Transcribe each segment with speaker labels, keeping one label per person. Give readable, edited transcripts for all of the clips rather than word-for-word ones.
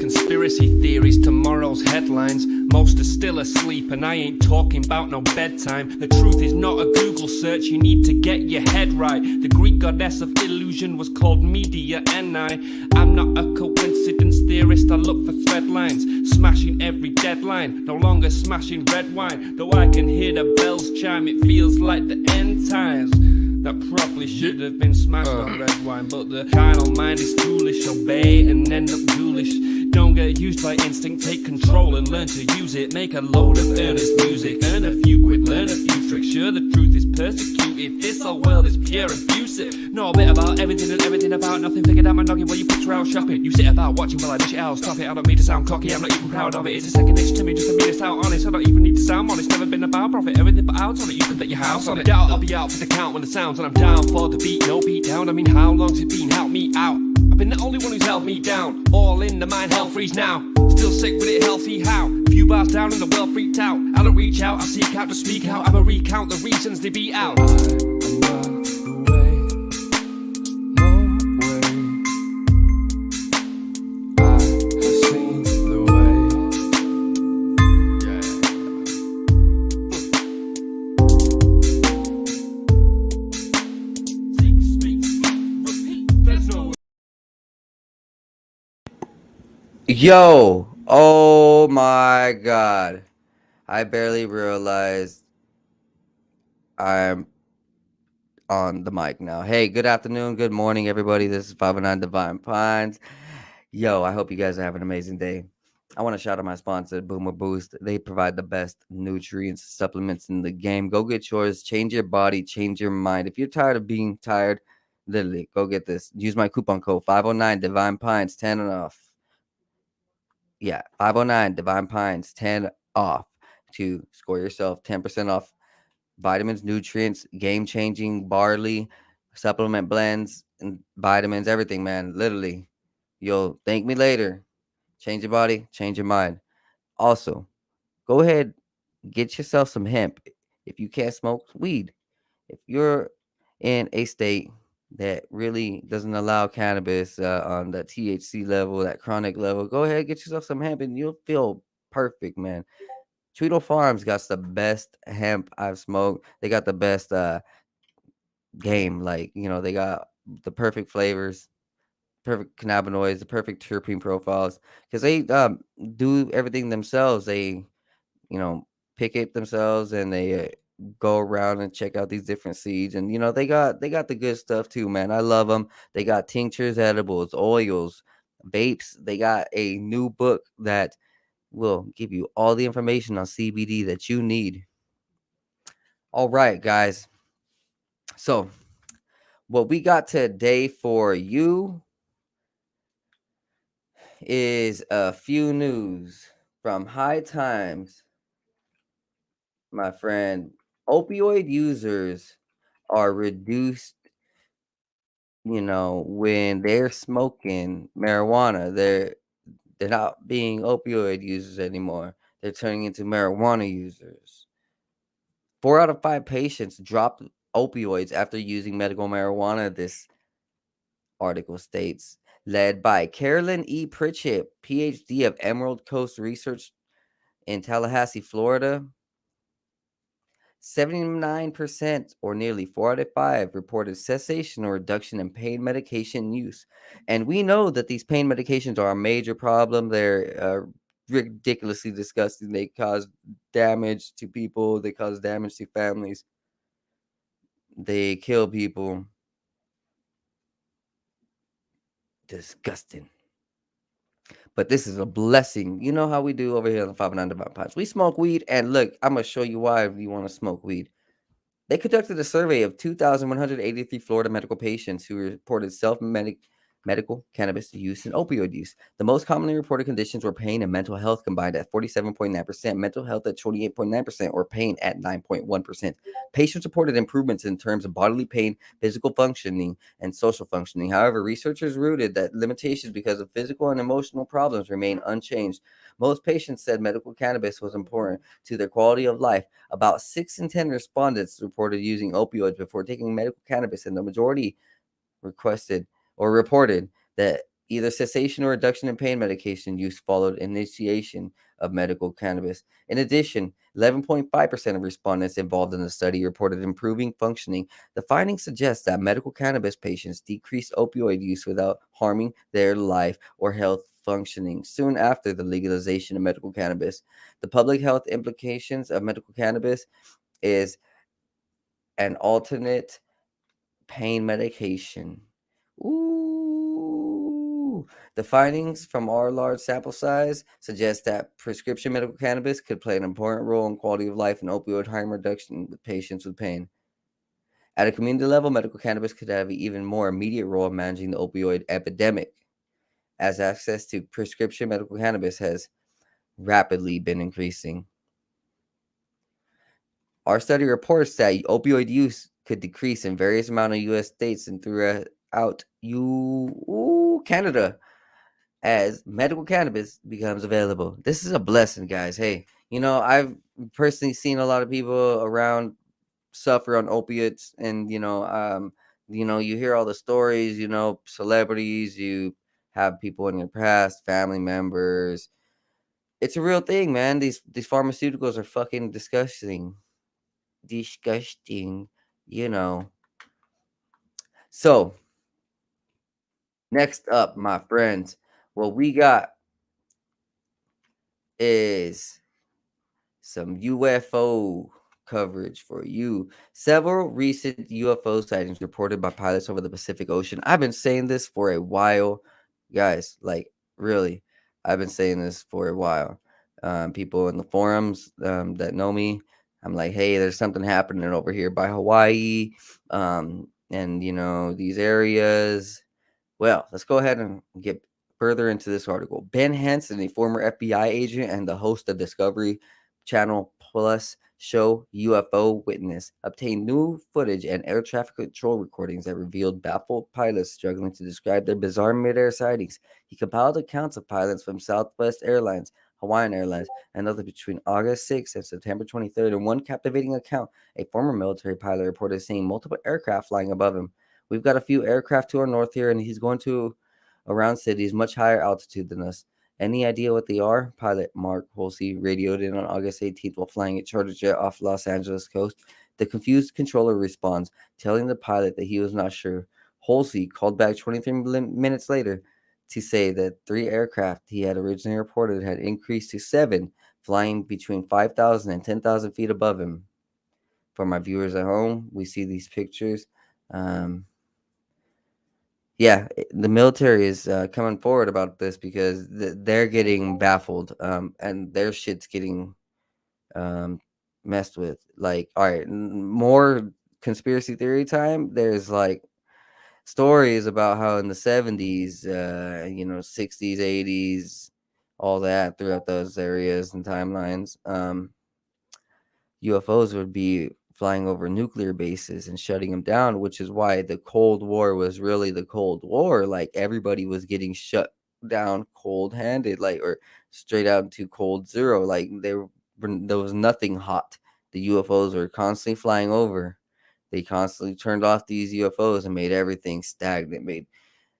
Speaker 1: conspiracy theories, tomorrow's headlines. Most are still asleep and I ain't talking about no bedtime. The truth is not a Google search, you need to get your head right. The Greek goddess of illusion was called Media, and I'm not a coincidence theorist, I look for thread lines. Smashing every deadline, no longer smashing red wine. Though I can hear the bells chime, it feels like the end times. That probably should have been smashed on red wine, but the carnal mind is foolish. Obey and end up ghoulish. Don't get used by instinct, take control and learn to use it. Make a load of earnest music, earn a few quid, learn a few tricks. Sure, the truth is persecuted, this whole world is pure abusive. Know a bit about everything and everything about nothing. Figured out my noggin while you picture out shopping. You sit about watching while I dish it out, stop it. I don't mean to sound cocky, I'm not even proud of it. It's a second nature to me, just to be this out honest. I don't even need to sound honest, never been about profit. Everything but out on it, you can bet your house on it. Doubt I'll be out for the count when the sounds, and I'm down for the beat, no beat down. I mean, how long's it been? Help me out. I've been the only one who's held me down. All in the mind, hell freeze now. Still sick with it, healthy how? A few bars down and the world freaked out. I don't reach out, I seek out to speak out. I'ma recount the reasons they beat out. I am not the way, no way. I have seen the way. Speak, there's no.
Speaker 2: Yo, oh my God. I barely realized I'm on the mic now. Hey, good afternoon, good morning, everybody. This is 509 Divine Pines. Yo, I hope you guys are having an amazing day. I want to shout out my sponsor, Boomer Boost. They provide the best nutrients, supplements in the game. Go get yours. Change your body, change your mind. If you're tired of being tired, literally, go get this. Use my coupon code 509 Divine Pines, 10 off. Yeah, 509 Divine Pines, 10 off to score yourself 10% off vitamins, nutrients, game-changing barley, supplement blends, and vitamins, everything, man. Literally, you'll thank me later. Change your body, change your mind. Also, go ahead, get yourself some hemp. If you can't smoke weed, if you're in a state that really doesn't allow cannabis on that THC level, that chronic level, go ahead, get yourself some hemp and you'll feel perfect, man. Tweedle Farms got the best hemp I've smoked. They got the best game, like, they got the perfect flavors, perfect cannabinoids, the perfect terpene profiles, because they do everything themselves. They pick it themselves, and they go around and check out these different seeds, and they got the good stuff too, man. I love them. They got tinctures, edibles, oils, vapes. They got a new book that will give you all the information on CBD that you need. All right, guys. So what we got today for you is a few news from High Times. My friend, opioid users are reduced, when they're smoking marijuana. They're not being opioid users anymore. They're turning into marijuana users. 4 out of 5 patients dropped opioids after using medical marijuana, this article states. Led by Carolyn E. Pritchett, PhD of Emerald Coast Research in Tallahassee, Florida. 79%, or nearly 4 out of 5, reported cessation or reduction in pain medication use. And we know that these pain medications are a major problem. They're ridiculously disgusting. They cause damage to people. They cause damage to families. They kill people. Disgusting. But this is a blessing. You know how we do over here on the 509 Divine Pines. We smoke weed, and look, I'm going to show you why you want to smoke weed. They conducted a survey of 2,183 Florida medical patients who reported medical cannabis use and opioid use. The most commonly reported conditions were pain and mental health combined at 47.9%, mental health at 28.9%, or pain at 9.1%. Patients reported improvements in terms of bodily pain, physical functioning, and social functioning. However, researchers rooted that limitations because of physical and emotional problems remain unchanged. Most patients said medical cannabis was important to their quality of life. About 6 in 10 respondents reported using opioids before taking medical cannabis, and the majority reported that Either cessation or reduction in pain medication use followed initiation of medical cannabis. In addition, 11.5% of respondents involved in the study reported improving functioning. The findings suggest that medical cannabis patients decreased opioid use without harming their life or health functioning. Soon after the legalization of medical cannabis, the public health implications of medical cannabis is an alternate pain medication. Ooh. The findings from our large sample size suggest that prescription medical cannabis could play an important role in quality of life and opioid harm reduction with patients with pain. At a community level, medical cannabis could have an even more immediate role in managing the opioid epidemic, as access to prescription medical cannabis has rapidly been increasing. Our study reports that opioid use could decrease in various amount of U.S. states and throughout Canada as medical cannabis becomes available. This is a blessing, guys. Hey, I've personally seen a lot of people around suffer on opiates, and you hear all the stories. Celebrities. You have people in your past, family members. It's a real thing, man. These pharmaceuticals are fucking disgusting. Disgusting, you know. So, next up, my friends, what we got is some UFO coverage for you. Several recent UFO sightings reported by pilots over the Pacific Ocean. I've been saying this for a while, guys. Like, really, I've been saying this for a while. People in the forums that know me, I'm like, hey, there's something happening over here by Hawaii, and these areas. Well, let's go ahead and get further into this article. Ben Hansen, a former FBI agent and the host of Discovery Channel Plus show UFO Witness, obtained new footage and air traffic control recordings that revealed baffled pilots struggling to describe their bizarre midair sightings. He compiled accounts of pilots from Southwest Airlines, Hawaiian Airlines, and others between August 6th and September 23rd. In one captivating account, a former military pilot reported seeing multiple aircraft flying above him. We've got a few aircraft to our north here, and he's going to around cities much higher altitude than us. Any idea what they are? Pilot Mark Holsey radioed in on August 18th while flying a charter jet off Los Angeles coast. The confused controller responds, telling the pilot that he was not sure. Holsey called back 23 minutes later to say that 3 aircraft he had originally reported had increased to 7, flying between 5,000 and 10,000 feet above him. For my viewers at home, we see these pictures. Yeah, the military is coming forward about this because they're getting baffled, and their shit's getting um, messed with. Like, all right, more conspiracy theory time. There's like stories about how in the 70s, 60s, 80s, all that throughout those areas and timelines, UFOs would be flying over nuclear bases and shutting them down, which is why the Cold War was really the Cold War. Like, everybody was getting shut down cold-handed, like, or straight out to cold zero. Like, there was nothing hot. The UFOs were constantly flying over. They constantly turned off these UFOs and made everything stagnant, made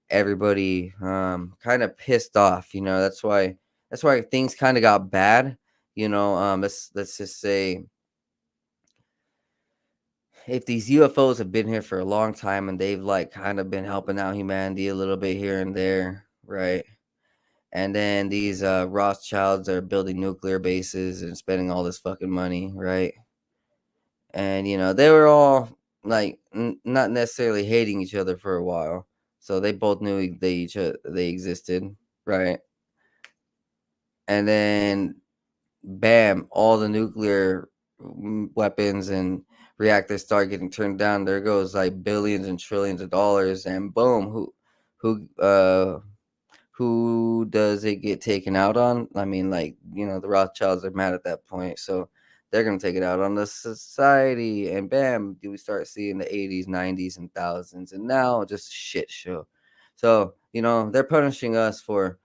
Speaker 2: everybody kind of pissed off. That's why things kind of got bad. Let's just say, if these UFOs have been here for a long time and they've like kind of been helping out humanity a little bit here and there, right? And then these Rothschilds are building nuclear bases and spending all this fucking money, right? And they were all like not necessarily hating each other for a while, so they both knew they existed, right? And then bam, all the nuclear weapons and reactors start getting turned down. There goes like billions and trillions of dollars, and boom, who does it get taken out on? I mean, like, the Rothschilds are mad at that point, so they're gonna take it out on the society, and bam, do we start seeing the 80s, 90s, and thousands, and now just shit show. So they're punishing us for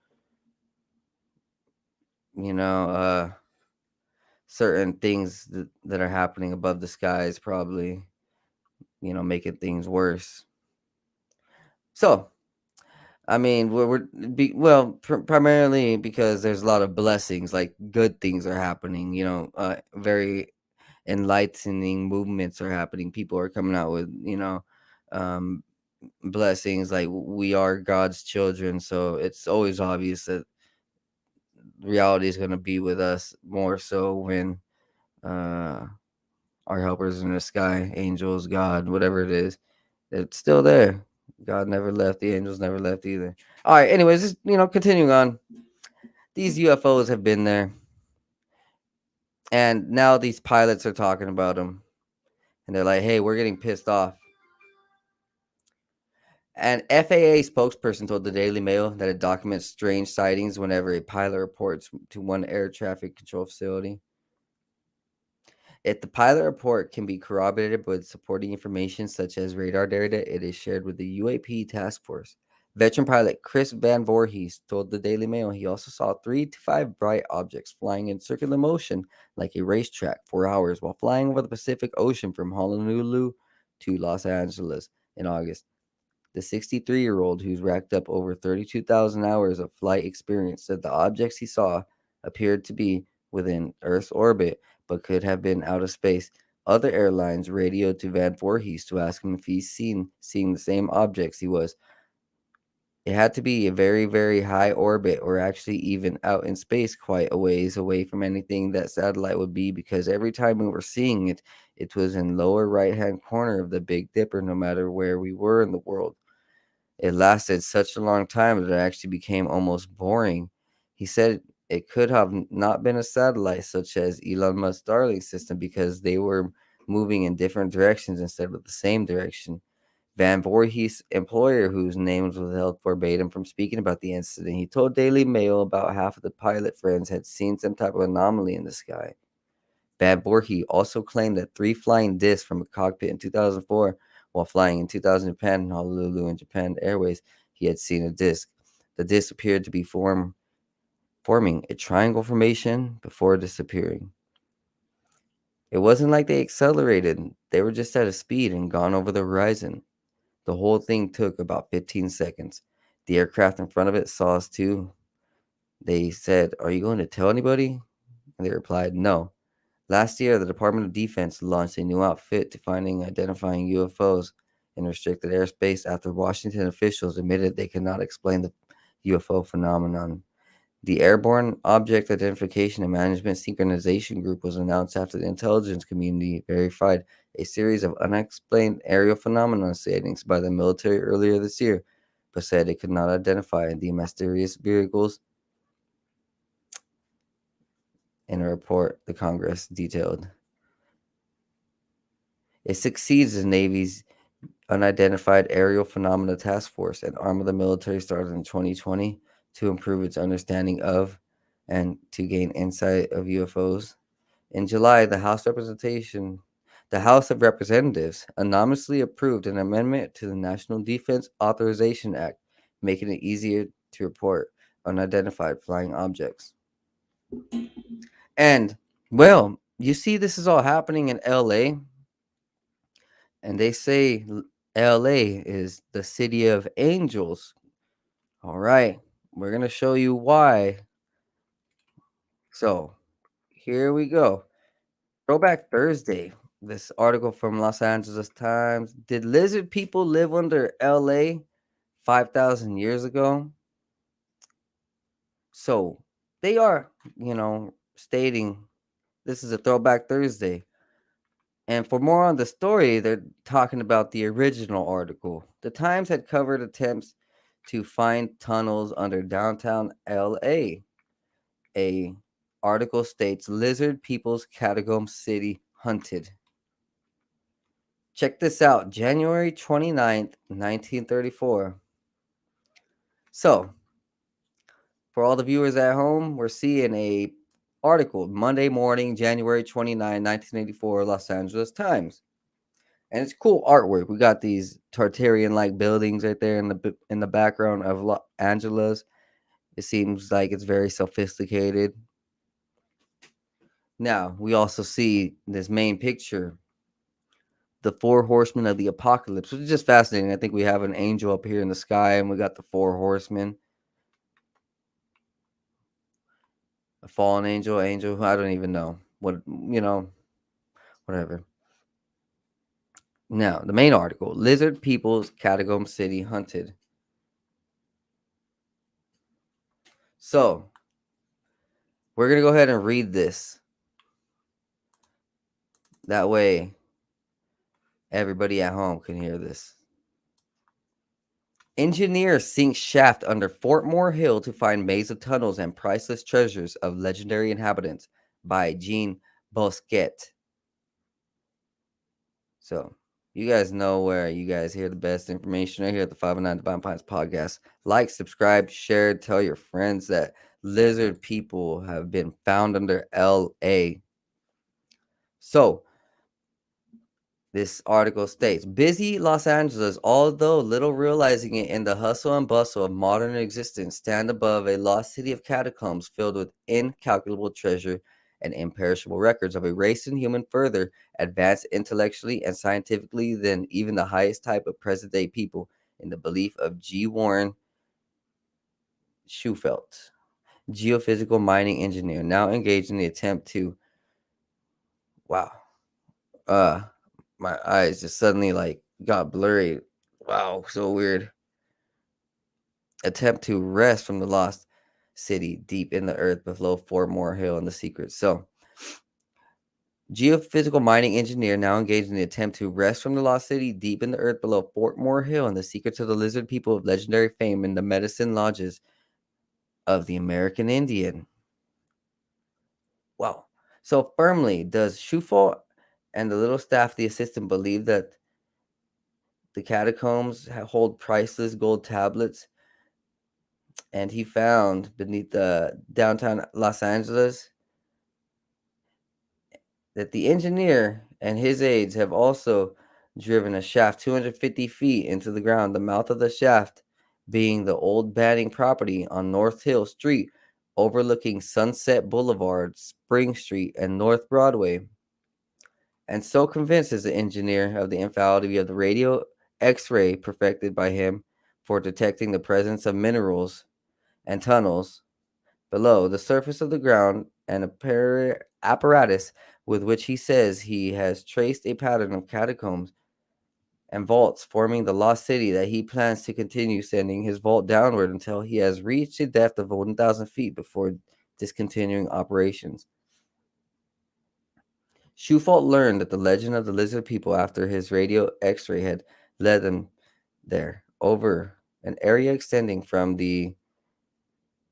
Speaker 2: you know certain things that are happening above the skies, probably, making things worse. So, I mean, well, primarily because there's a lot of blessings, like good things are happening. Very enlightening movements are happening. People are coming out with um, blessings, like we are God's children. So it's always obvious that reality is going to be with us more so when uh, our helpers in the sky, angels, God, whatever it is, it's still there. God never left. The angels never left either. All right. Anyways, just, continuing on. These UFOs have been there, and now these pilots are talking about them, and they're like, "Hey, we're getting pissed off." An FAA spokesperson told the Daily Mail that it documents strange sightings whenever a pilot reports to one air traffic control facility. If the pilot report can be corroborated with supporting information such as radar data, it is shared with the UAP task force. Veteran pilot Chris Van Voorhees told the Daily Mail he also saw 3 to 5 bright objects flying in circular motion like a racetrack for hours while flying over the Pacific Ocean from Honolulu to Los Angeles in August. The 63-year-old, who's racked up over 32,000 hours of flight experience, said the objects he saw appeared to be within Earth's orbit but could have been out of space. Other airlines radioed to Van Voorhees to ask him if he's seeing the same objects he was. It had to be a very, very high orbit or actually even out in space quite a ways away from anything that satellite would be, because every time we were seeing it, it was in lower right-hand corner of the Big Dipper no matter where we were in the world. It lasted such a long time that it actually became almost boring. He said it could have not been a satellite such as Elon Musk's Starlink system because they were moving in different directions instead of the same direction. Van Voorhees' employer, whose name was withheld, forbade him from speaking about the incident. He told Daily Mail about half of the pilot friends had seen some type of anomaly in the sky. Van Voorhees also claimed that 3 flying discs from a cockpit in 2004, while flying in 2000 Japan in Honolulu and Japan Airways, he had seen a disc. The disc appeared to be forming a triangle formation before disappearing. It wasn't like they accelerated, they were just at a speed and gone over the horizon. The whole thing took about 15 seconds. The aircraft in front of it saw us too. They said, "Are you going to tell anybody?" And they replied, "No." Last year, the Department of Defense launched a new outfit to finding and identifying UFOs in restricted airspace after Washington officials admitted they could not explain the UFO phenomenon. The Airborne Object Identification and Management Synchronization Group was announced after the intelligence community verified a series of unexplained aerial phenomenon sightings by the military earlier this year, but said it could not identify the mysterious vehicles in a report the Congress detailed. It succeeds the Navy's Unidentified Aerial Phenomena Task Force, an arm of the military started in 2020 to improve its understanding of and to gain insight of UFOs. In July, the House of Representatives anonymously approved an amendment to the National Defense Authorization Act, making it easier to report unidentified flying objects. And, well, you see, this is all happening in LA, and they say LA is the city of angels. All right, we're going to show you why. So, here we go. Throwback Thursday. This article from Los Angeles Times. Did lizard people live under LA 5,000 years ago? So, they are, stating this is a Throwback Thursday. And for more on the story, they're talking about the original article. The Times had covered attempts to find tunnels under downtown LA. A article states lizard people's catacomb city hunted. Check this out, January 29th, 1934. So, for all the viewers at home, we're seeing a article Monday morning, January 29, 1984, Los Angeles Times. And it's cool artwork. We got these Tartarian-like buildings right there in the background of Los Angeles. It seems like it's very sophisticated. Now, we also see this main picture the four horsemen of the apocalypse, which is just fascinating. I think we have an angel up here in the sky, and we got the four horsemen. A fallen angel, angel, I don't even know. Whatever. Now, the main article, Lizard People's Catacomb City Hunted. So, we're going to go ahead and read this. That way, everybody at home can hear this. Engineers sink shaft under Fort Moore Hill to find maze of tunnels and priceless treasures of legendary inhabitants by Jean Bosquet. So, you guys know where you guys hear the best information right here at the 509 Divine Pines podcast. Like, subscribe, share, tell your friends that lizard people have been found under LA. So, this article states, busy Los Angeles, although little realizing it in the hustle and bustle of modern existence, stand above a lost city of catacombs filled with incalculable treasure and imperishable records of a race and human further advanced intellectually and scientifically than even the highest type of present-day people, in the belief of G. Warren Schufelt, geophysical mining engineer, now engaged in the attempt to... Wow. My eyes just suddenly got blurry. Wow, so weird. Attempt to wrest from the lost city deep in the earth below Fort Moore Hill and the secret. So, geophysical mining engineer now engaged in the attempt to wrest from the lost city deep in the earth below Fort Moore Hill and the secrets of the lizard people of legendary fame in the medicine lodges of the American Indian. Wow. So firmly does Shufo and the little staff, the assistant, believe that the catacombs hold priceless gold tablets, and he found beneath the downtown Los Angeles that the engineer and his aides have also driven a shaft 250 feet into the ground, the mouth of the shaft being the old Banning property on North Hill Street, overlooking Sunset Boulevard, Spring Street, and North Broadway. And so convinced is the engineer of the infallibility of the radio X-ray perfected by him for detecting the presence of minerals and tunnels below the surface of the ground, and apparatus with which he says he has traced a pattern of catacombs and vaults forming the lost city, that he plans to continue sending his vault downward until he has reached a depth of 1,000 feet before discontinuing operations. Shufalt learned that the legend of the lizard people after his radio X-ray had led them there, over an area extending from the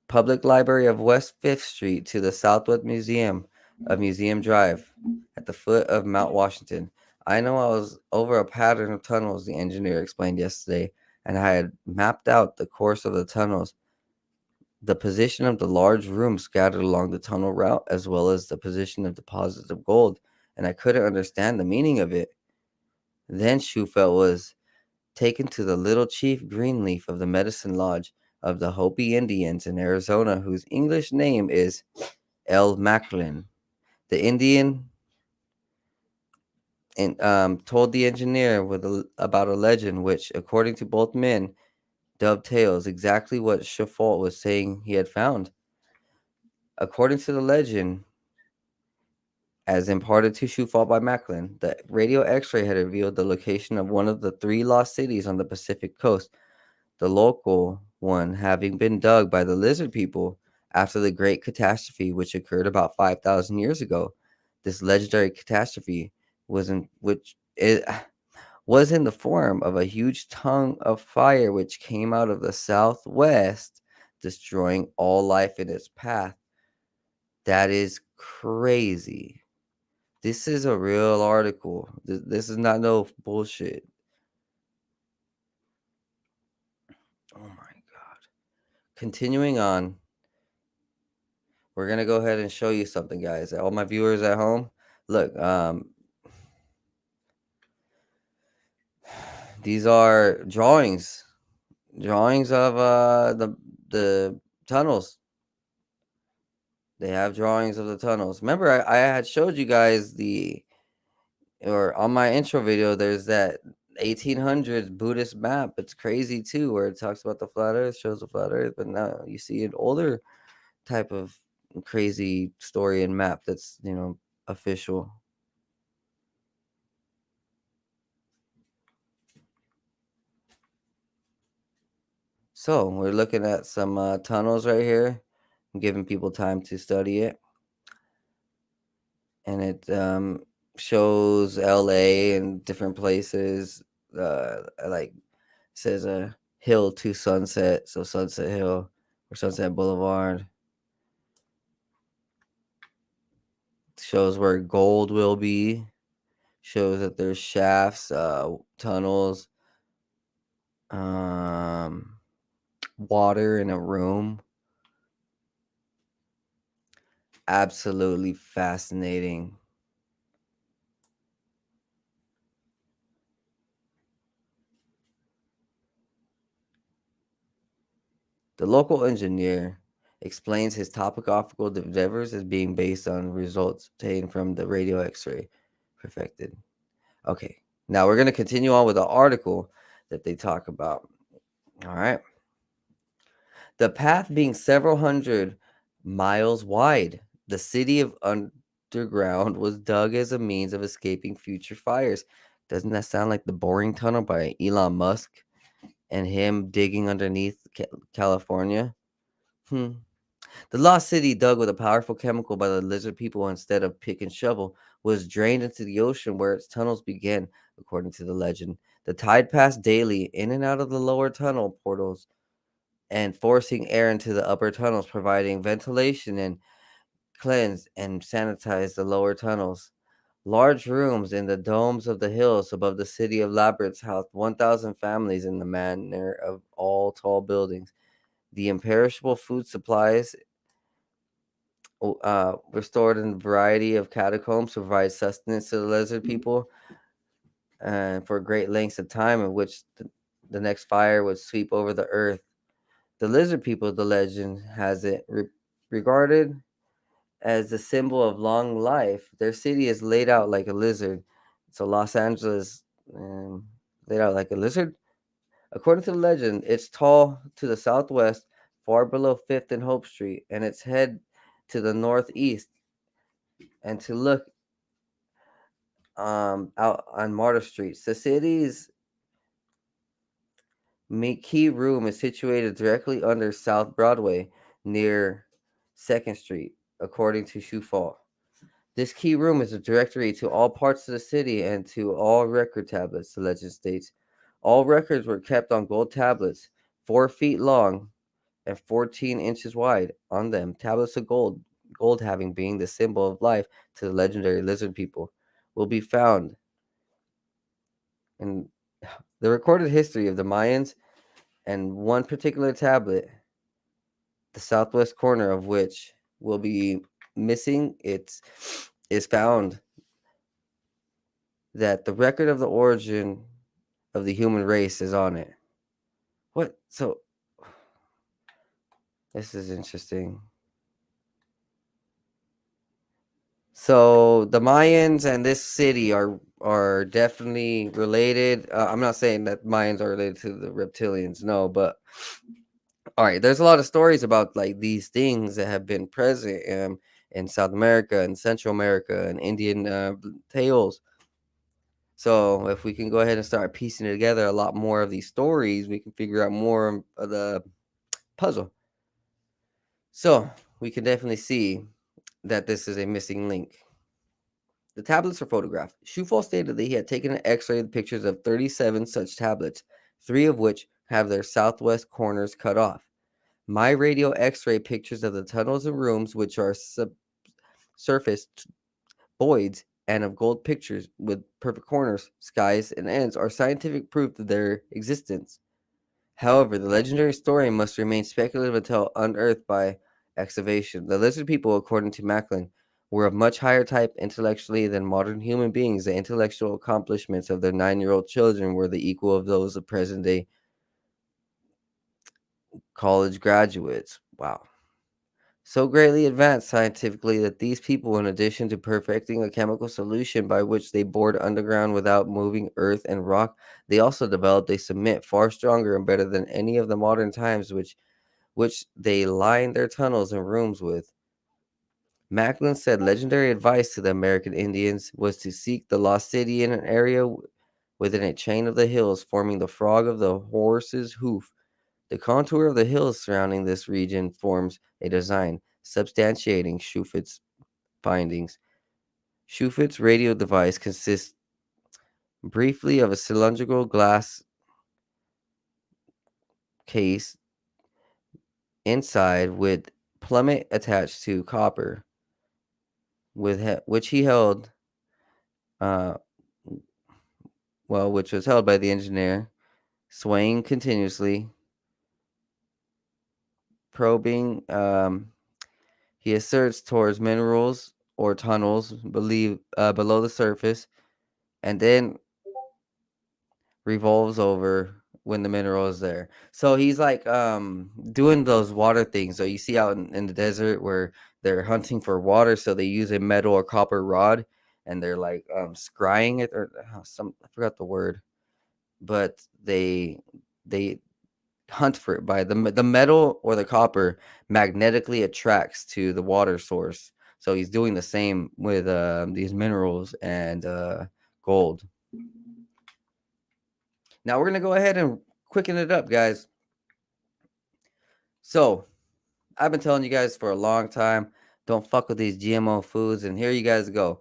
Speaker 2: Public Library of West 5th Street to the Southwest Museum of Museum Drive at the foot of Mount Washington. I know I was over a pattern of tunnels, the engineer explained yesterday, and I had mapped out the course of the tunnels, the position of the large rooms scattered along the tunnel route, as well as the position of deposits of gold, and I couldn't understand the meaning of it. Then Shufelt was taken to the little chief Greenleaf of the Medicine Lodge of the Hopi Indians in Arizona, whose English name is El Macklin. The Indian told the engineer about a legend which, according to both men, dovetails exactly what Shafalt was saying he had found. According to the legend, as imparted to Shufalt by Macklin, the radio X-ray had revealed the location of one of the three lost cities on the Pacific coast, the local one having been dug by the lizard people after the great catastrophe which occurred about 5,000 years ago. This legendary catastrophe was in the form of a huge tongue of fire which came out of the southwest, destroying all life in its path. That is crazy. This is a real article. This is not no bullshit. Oh my god. Continuing on, we're gonna go ahead and show you something, guys. All my viewers at home, look. These are drawings of the tunnels. They have drawings of the tunnels. Remember, I had showed you guys the or on my intro video, there's that 1800s Buddhist map. It's crazy too, where it talks about the flat Earth, shows the flat Earth, but now you see an older type of crazy story and map that's official. So we're looking at some tunnels right here. I'm giving people time to study it, and it shows LA and different places. Like says a hill to Sunset, so Sunset Hill or Sunset Boulevard. Shows where gold will be. Shows that there's shafts, tunnels, water in a room. Absolutely fascinating. The local engineer explains his topographical endeavors as being based on results obtained from the radio X-ray perfected. Okay, now we're going to continue on with the article that they talk about. All right. The path being several hundred miles wide, the city of underground was dug as a means of escaping future fires. Doesn't that sound like the boring tunnel by Elon Musk and him digging underneath California? Hmm. The lost city, dug with a powerful chemical by the lizard people instead of pick and shovel, was drained into the ocean where its tunnels began, according to the legend. The tide passed daily in and out of the lower tunnel portals and forcing air into the upper tunnels, providing ventilation and cleanse and sanitize the lower tunnels. Large rooms in the domes of the hills above the city of Labyrinth housed 1,000 families in the manner of all tall buildings. The imperishable food supplies were stored in a variety of catacombs to provide sustenance to the lizard people and for great lengths of time in which the next fire would sweep over the earth. The lizard people, the legend has it, regarded as the symbol of long life. Their city is laid out like a lizard. So Los Angeles, laid out like a lizard. According to the legend, it's tall to the southwest, far below 5th and Hope Street, and its head to the northeast. And to look out on Martyr Street, the city's key room is situated directly under South Broadway, near 2nd Street, according to Shufall. This key room is a directory to all parts of the city and to all record tablets, the legend states. All records were kept on gold tablets, 4 feet long and 14 inches wide. On them, tablets of gold, gold having being the symbol of life to the legendary lizard people, will be found in the recorded history of the Mayans, and one particular tablet, the southwest corner of which will be missing, is found that the record of the origin of the human race is on it. What? So this is interesting. So the Mayans and this city are definitely related. I'm not saying that Mayans are related to the reptilians, no, but all right. There's a lot of stories about like these things that have been present in South America and Central America and Indian tales. So if we can go ahead and start piecing together a lot more of these stories, we can figure out more of the puzzle. So we can definitely see that this is a missing link. The tablets are photographed. Shufall stated that he had taken an X-ray of pictures of 37 such tablets, 3 of which have their southwest corners cut off. My radio X-ray pictures of the tunnels and rooms, which are surfaced voids and of gold pictures with perfect corners, skies, and ends, are scientific proof of their existence. However, the legendary story must remain speculative until unearthed by excavation. The lizard people, according to Macklin, were of much higher type intellectually than modern human beings. The intellectual accomplishments of their 9-year-old children were the equal of those of present-day college graduates. Wow. so greatly advanced scientifically that these people, in addition to perfecting a chemical solution by which they bored underground without moving earth and rock, they also developed a cement far stronger and better than any of the modern times, which they line their tunnels and rooms with. Macklin said legendary advice to the American Indians was to seek the lost city in an area within a chain of the hills forming the frog of the horse's hoof. The contour of the hills surrounding this region forms a design substantiating Shufit's findings. Shufit's radio device consists briefly of a cylindrical glass case inside with plummet attached to copper, which he held, uh, which was held by the engineer, swaying continuously, probing. He asserts towards minerals or tunnels below the surface, and then revolves over when the mineral is there. So he's like doing those water things. So you see out in the desert where they're hunting for water, so they use a metal or copper rod and they're like scrying it or some I forgot the word, but they hunt for it by the metal or the copper magnetically attracts to the water source. So he's doing the same with these minerals and gold. Now we're gonna go ahead and quicken it up, guys. So I've been telling you guys for a long time, don't fuck with these GMO foods, and here you guys go.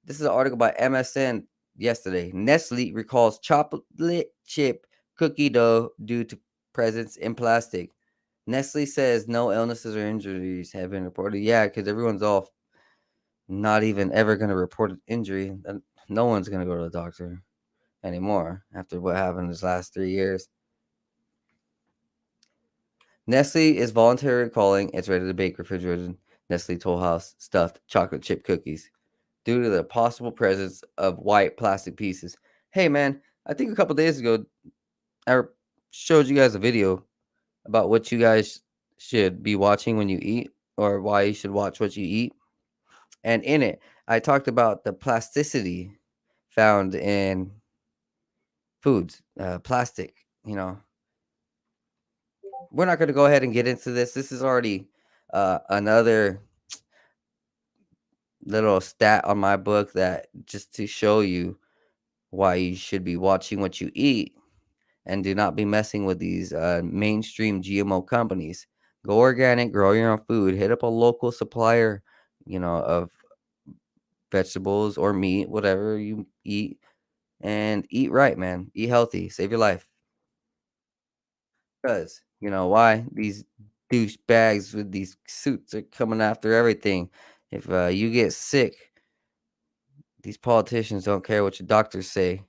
Speaker 2: This is an article by MSN yesterday. Nestle recalls chocolate chip cookie dough due to presence in plastic. Nestle says no illnesses or injuries have been reported. Yeah, because everyone's all not even ever going to report an injury. No one's going to go to the doctor anymore after what happened this last 3 years. Nestle is voluntarily recalling its ready-to-bake refrigerated Nestle Toll House stuffed chocolate chip cookies due to the possible presence of white plastic pieces. Hey, man, I think a couple days ago I showed you guys a video about what you guys should be watching when you eat or why you should watch what you eat. And in it, I talked about the plasticity found in foods, plastic. We're not going to go ahead and get into this. This is already another little stat on my book that just to show you why you should be watching what you eat and do not be messing with these mainstream GMO companies. Go organic, grow your own food, hit up a local supplier, of vegetables or meat, whatever you eat, and eat right, man. Eat healthy, save your life. Because you know why these douchebags with these suits are coming after everything. If you get sick, these politicians don't care what your doctors say,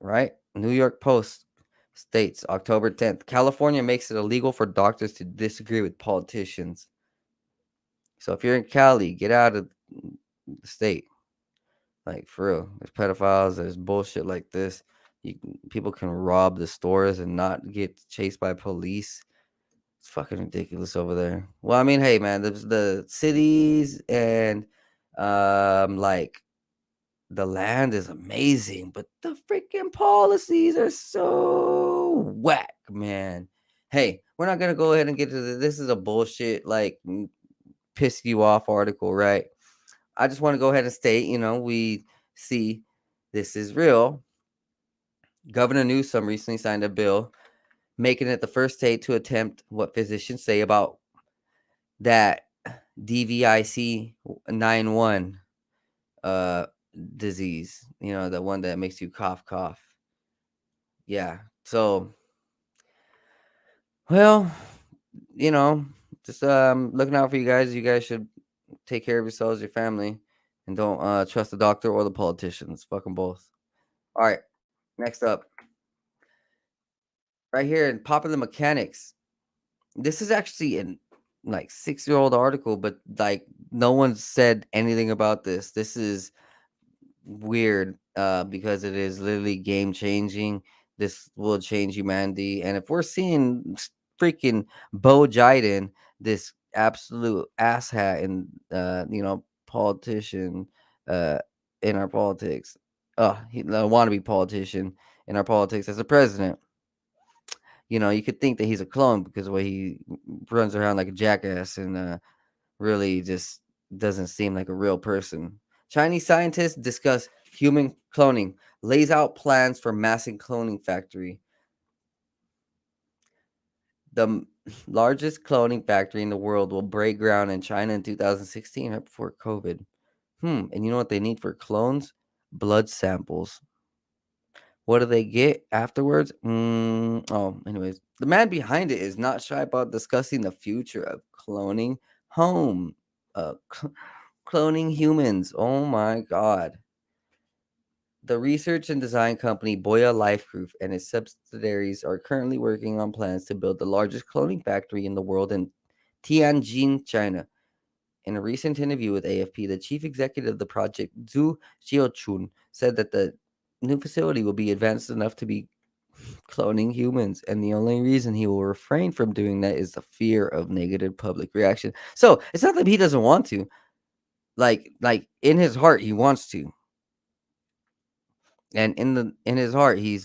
Speaker 2: right? New York Post states October 10th, California makes it illegal for doctors to disagree with politicians. So if you're in Cali, get out of the state. Like for real. There's pedophiles, there's bullshit like this. People can rob the stores and not get chased by police. It's fucking ridiculous over there. Well, I mean, hey man, the cities and like the land is amazing, but the freaking policies are so whack, man. Hey, we're not gonna go ahead and get to this is a bullshit like piss you off article, right? I just want to go ahead and state, we see this is real. Governor Newsom recently signed a bill making it the first state to attempt what physicians say about that DVIC 91 uh disease, the one that makes you cough. Yeah. So, well, you know, just looking out for you guys. You guys should take care of yourselves, your family, and don't trust the doctor or the politicians. Fuck them both. All right. Next up, right here in Popular Mechanics. This is actually an like 6-year-old article, but like no one said anything about this. This is weird because it is literally game changing. This will change humanity. And if we're seeing freaking Bo Jiden, this absolute asshat and politician uh in our politics. He a wannabe politician in our politics as a president. You could think that he's a clone because the way he runs around like a jackass and really just doesn't seem like a real person. Chinese scientists discuss human cloning, lays out plans for massive cloning factory. The largest cloning factory in the world will break ground in China in 2016, right before COVID. And you know what they need for clones? Blood samples. What do they get afterwards? Anyways, the man behind it is not shy about discussing the future of cloning home, cloning humans. Oh my god. The research and design company Boya Life Group and its subsidiaries are currently working on plans to build the largest cloning factory in the world in Tianjin, China. In a recent interview with AFP, the chief executive of the project, Zhu Xiaochun, said that the new facility will be advanced enough to be cloning humans, and the only reason he will refrain from doing that is the fear of negative public reaction. So it's not that he doesn't want to, like in his heart he wants to, and in his heart you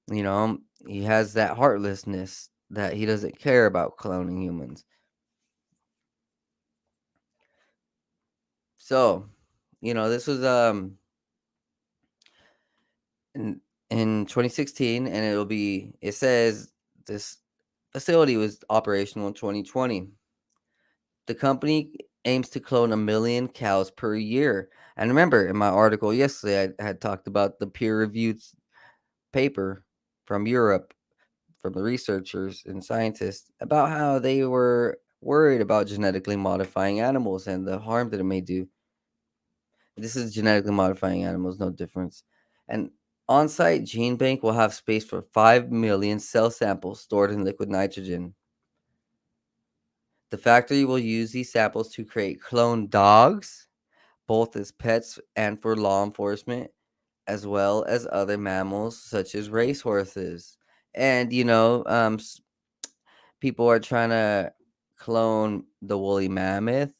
Speaker 2: know he has that heartlessness that he doesn't care about cloning humans. So this was in in 2016, and it says this facility was operational in 2020. The company aims to clone 1 million cows per year. And remember, in my article yesterday, I had talked about the peer-reviewed paper from Europe, from the researchers and scientists, about how they were worried about genetically modifying animals and the harm that it may do. This is genetically modifying animals, no difference. An on-site gene bank will have space for 5 million cell samples stored in liquid nitrogen. The factory will use these samples to create clone dogs, both as pets and for law enforcement, as well as other mammals such as racehorses. And people are trying to clone the woolly mammoth.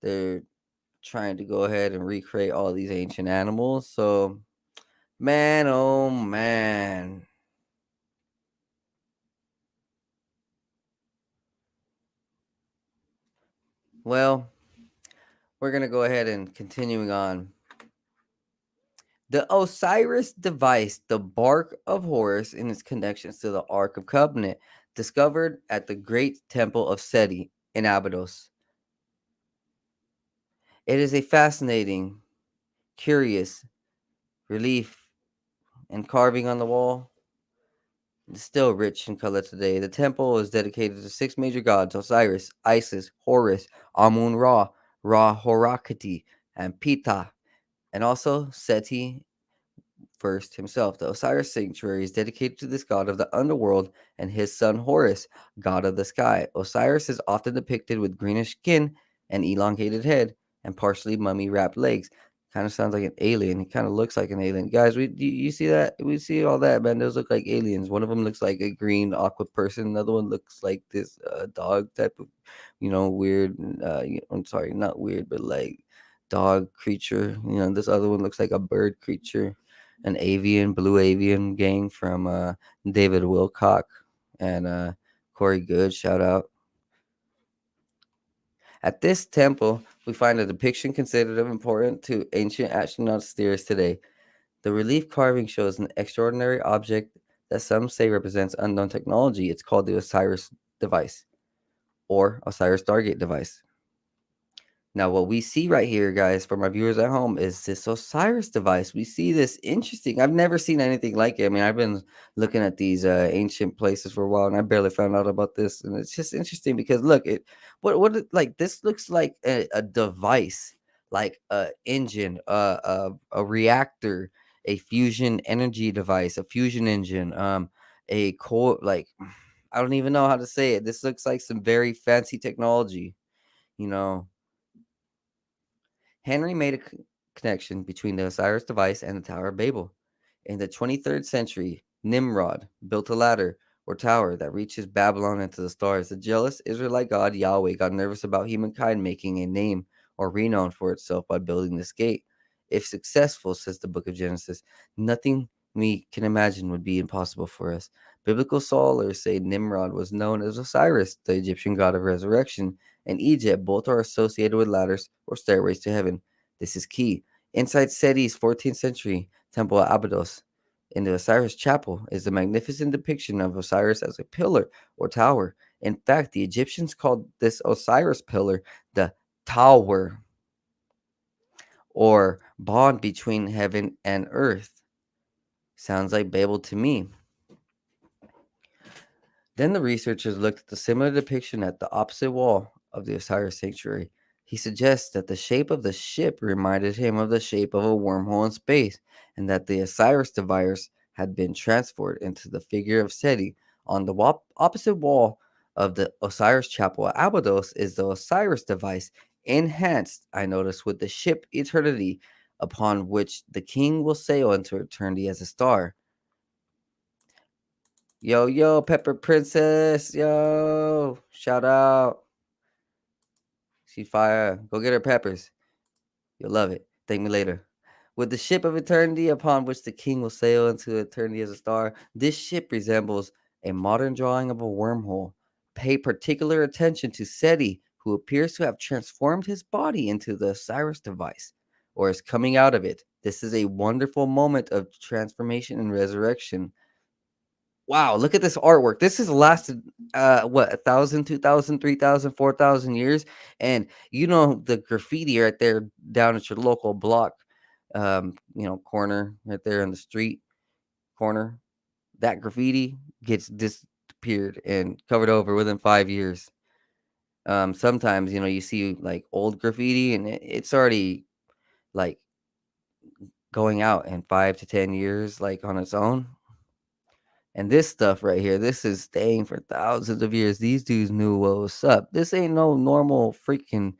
Speaker 2: They're trying to go ahead and recreate all these ancient animals. So, man, oh man. Well, we're gonna go ahead and continuing on. The Osiris device, the bark of Horus in its connections to the Ark of Covenant, discovered at the Great Temple of Seti in Abydos. It is a fascinating, curious relief and carving on the wall. It's still rich in color today. The temple is dedicated to 6 major gods: Osiris, Isis, Horus, Amun Ra, Ra Horakati, and Ptah, and also Seti first himself. The Osiris sanctuary is dedicated to this god of the underworld and his son Horus, god of the sky. Osiris is often depicted with greenish skin, an elongated head, and partially mummy wrapped legs. Kind of sounds like an alien. He kind of looks like an alien. Guys, you see that? We see all that, man. Those look like aliens. One of them looks like a green aqua person. Another one looks like this dog type of, weird. I'm sorry, not weird, but like dog creature. This other one looks like a bird creature, an avian, blue avian gang from David Wilcock and Corey Good. Shout out. At this temple, we find a depiction considered of important to ancient astronaut theorists today. The relief carving shows an extraordinary object that some say represents unknown technology. It's called the Osiris device or Osiris Stargate device. Now, what we see right here, guys, from our viewers at home, is this Osiris device. We see this interesting. I've never seen anything like it. I mean, I've been looking at these ancient places for a while, and I barely found out about this. And it's just interesting because look, like this looks like a device, like a engine, a reactor, a fusion energy device, a fusion engine, a core. Like I don't even know how to say it. This looks like some very fancy technology, you know. Henry made a connection between the Osiris device and the Tower of Babel. In the 23rd century, Nimrod built a ladder or tower that reaches Babylon into the stars. The jealous Israelite god Yahweh got nervous about humankind making a name or renown for itself by building this gate. If successful, says the book of Genesis, nothing we can imagine would be impossible for us. Biblical scholars say Nimrod was known as Osiris, the Egyptian god of resurrection, and Egypt. Both are associated with ladders or stairways to heaven. This is key. Inside Seti's 14th century temple at Abydos, in the Osiris Chapel, is a magnificent depiction of Osiris as a pillar or tower. In fact, the Egyptians called this Osiris pillar the tower, or bond between heaven and earth. Sounds like Babel to me. Then the researchers looked at the similar depiction at the opposite wall of the Osiris sanctuary. He suggests that the shape of the ship reminded him of the shape of a wormhole in space, and that the Osiris device had been transformed into the figure of Seti. On the opposite wall of the Osiris chapel at Abydos is the Osiris device, enhanced, I notice, with the ship Eternity, upon which the king will sail into eternity as a star. Yo, yo, Pepper Princess. Yo, shout out. She fire. Go get her peppers. You'll love it. Thank me later. With the ship of eternity upon which the king will sail into eternity as a star, this ship resembles a modern drawing of a wormhole. Pay particular attention to Seti, who appears to have transformed his body into the Osiris device, or is coming out of it. This is a wonderful moment of transformation and resurrection. Wow, look at this artwork. This has lasted what, 1,000, 2,000, 3,000, 4,000 years. And you know the graffiti right there down at your local block, corner right there in the street corner. That graffiti gets disappeared and covered over within 5 years. Sometimes you see like old graffiti and it's already like going out in 5 to 10 years, like on its own. And this stuff right here, this is staying for thousands of years. These dudes knew what was up. This ain't no normal freaking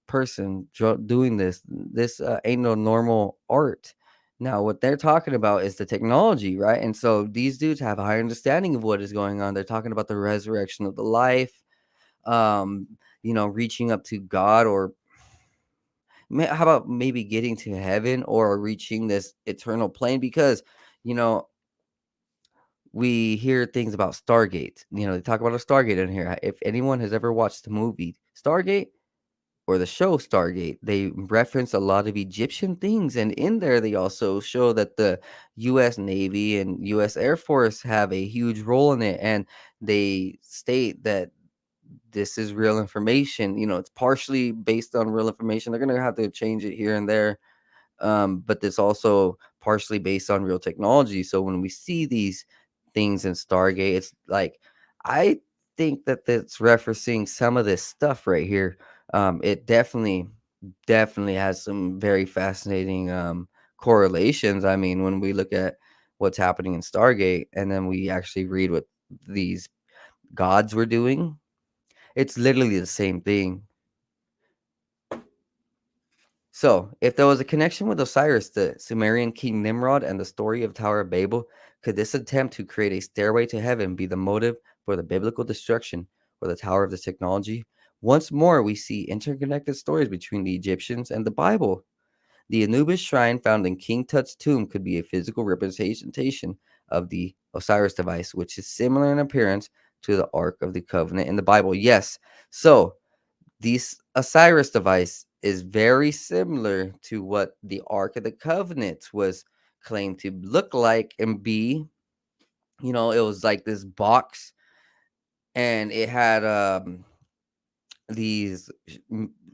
Speaker 2: person doing this. This ain't no normal art. Now, what they're talking about is the technology, right? And so these dudes have a higher understanding of what is going on. They're talking about the resurrection of the life, um, reaching up to God, or how about maybe getting to heaven or reaching this eternal plane? Because, you know, we hear things about Stargate. They talk about a Stargate in here. If anyone has ever watched the movie Stargate or the show Stargate, they reference a lot of Egyptian things. And in there, they also show that the U.S. Navy and U.S. Air Force have a huge role in it. And they state that this is real information. It's partially based on real information. They're going to have to change it here and there. But it's also partially based on real technology. So when we see these things in Stargate, it's like, I think that that's referencing some of this stuff right here. It definitely has some very fascinating correlations. I mean, when we look at what's happening in Stargate and then we actually read what these gods were doing, it's literally the same thing. So, if there was a connection with Osiris, the Sumerian king Nimrod, and the story of Tower of Babel, could this attempt to create a stairway to heaven be the motive for the biblical destruction or the Tower of the Technology? Once more, we see interconnected stories between the Egyptians and the Bible. The Anubis shrine found in King Tut's tomb could be a physical representation of the Osiris device, which is similar in appearance to the Ark of the Covenant in the Bible. Yes. So, this Osiris device is very similar to what the Ark of the Covenant was claimed to look like and be. It was like this box, and it had these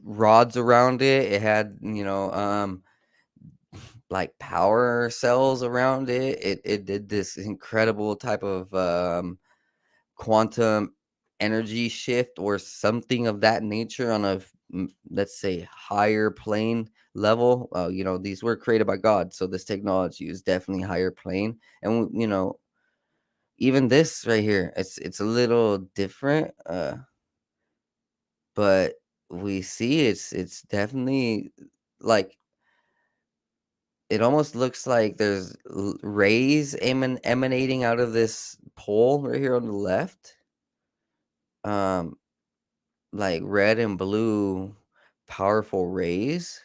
Speaker 2: rods around it. It had like power cells around it. It did this incredible type of quantum energy shift or something of that nature on a let's say higher plane level. These were created by God, so this technology is definitely higher plane. And even this right here, it's a little different, but we see it's definitely like, it almost looks like there's rays emanating out of this pole right here on the left. Um, like red and blue powerful rays.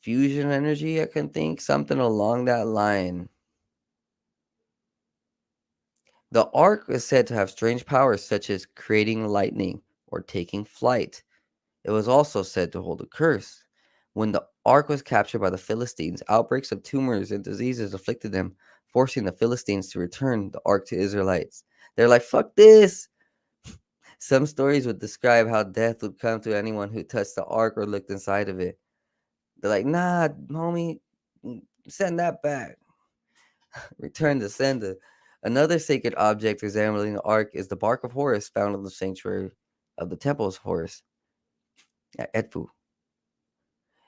Speaker 2: Fusion energy, I can think. Something along that line. The Ark is said to have strange powers such as creating lightning or taking flight. It was also said to hold a curse. When the Ark was captured by the Philistines, outbreaks of tumors and diseases afflicted them, forcing the Philistines to return the Ark to Israelites. They're like, fuck this! Some stories would describe how death would come to anyone who touched the Ark or looked inside of it. They're like, nah, homie, send that back. Return to sender. Another sacred object resembling the Ark is the bark of Horus found in the sanctuary of the temples of Horus at Edfu.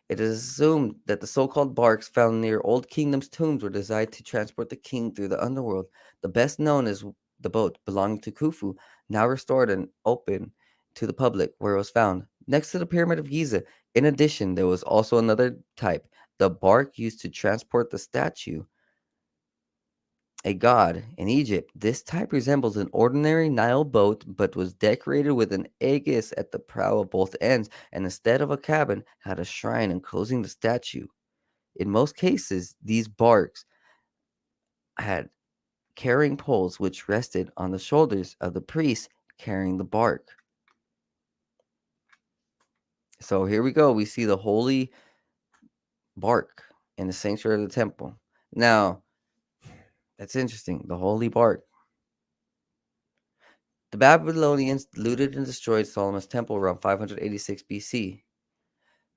Speaker 2: It is assumed that the so-called barks found near Old Kingdom's tombs were designed to transport the king through the underworld. The best known is the boat belonging to Khufu, now restored and open to the public, where it was found next to the Pyramid of Giza. In addition, there was also another type, the bark used to transport the statue, a god in Egypt. This type resembles an ordinary Nile boat, but was decorated with an aegis at the prow of both ends, and instead of a cabin, had a shrine enclosing the statue. In most cases, these barks had carrying poles which rested on the shoulders of the priest carrying the bark. So here we go. We see the holy bark in the sanctuary of the temple. Now, that's interesting. The holy bark. The Babylonians looted and destroyed Solomon's temple around 586 BC.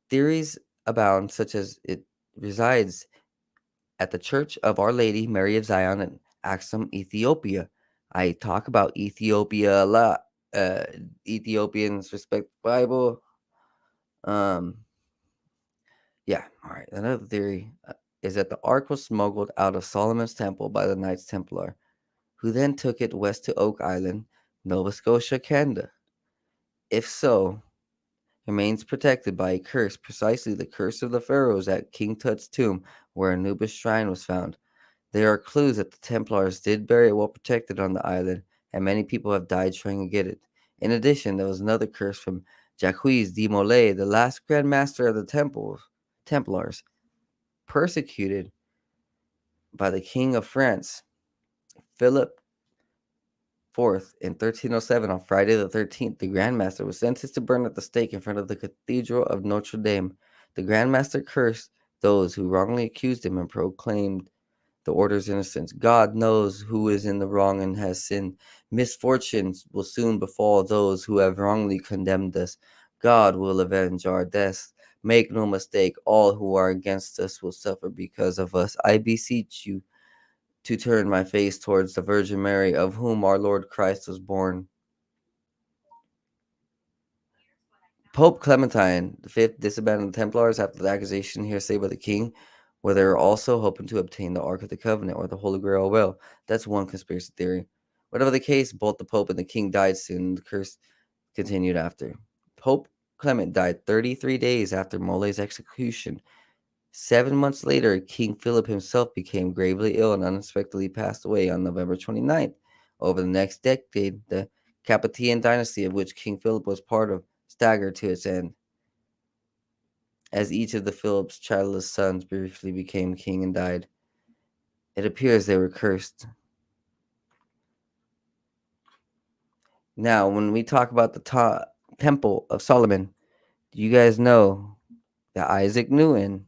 Speaker 2: Theories abound, such as it resides at the Church of Our Lady Mary of Zion in Axum, Ethiopia. I talk about Ethiopia a lot. Uh, Ethiopians respect the Bible. Um, yeah, all right. Another theory is that the Ark was smuggled out of Solomon's temple by the Knights Templar, who then took it west to Oak Island, Nova Scotia, Canada. If so, remains protected by a curse, precisely the curse of the pharaohs at King Tut's tomb, where Anubis' shrine was found. There are clues that the Templars did bury it well protected on the island, and many people have died trying to get it. In addition, there was another curse from Jacques de Molay, the last Grand Master of the Templars, persecuted by the King of France, Philip IV, in 1307. On Friday the 13th, the Grand Master was sentenced to burn at the stake in front of the Cathedral of Notre Dame. The Grand Master cursed those who wrongly accused him and proclaimed the order's innocence. God knows who is in the wrong and has sinned. Misfortunes will soon befall those who have wrongly condemned us. God will avenge our deaths. Make no mistake, all who are against us will suffer because of us. I beseech you to turn my face towards the Virgin Mary, of whom our Lord Christ was born. Pope Clementine V disbanded the Templars after the accusation hearsay by the king, where they were also hoping to obtain the Ark of the Covenant or the Holy Grail. Well, that's one conspiracy theory. Whatever the case, both the Pope and the king died soon. The curse continued after. Pope Clement died 33 days after Mole's execution. 7 months later, King Philip himself became gravely ill and unexpectedly passed away on November 29th. Over the next decade, the Capetian dynasty, of which King Philip was part of, staggered to its end, as each of the Philip's childless sons briefly became king and died. It appears they were cursed. Now, when we talk about the Temple of Solomon, do you guys know that Isaac Newton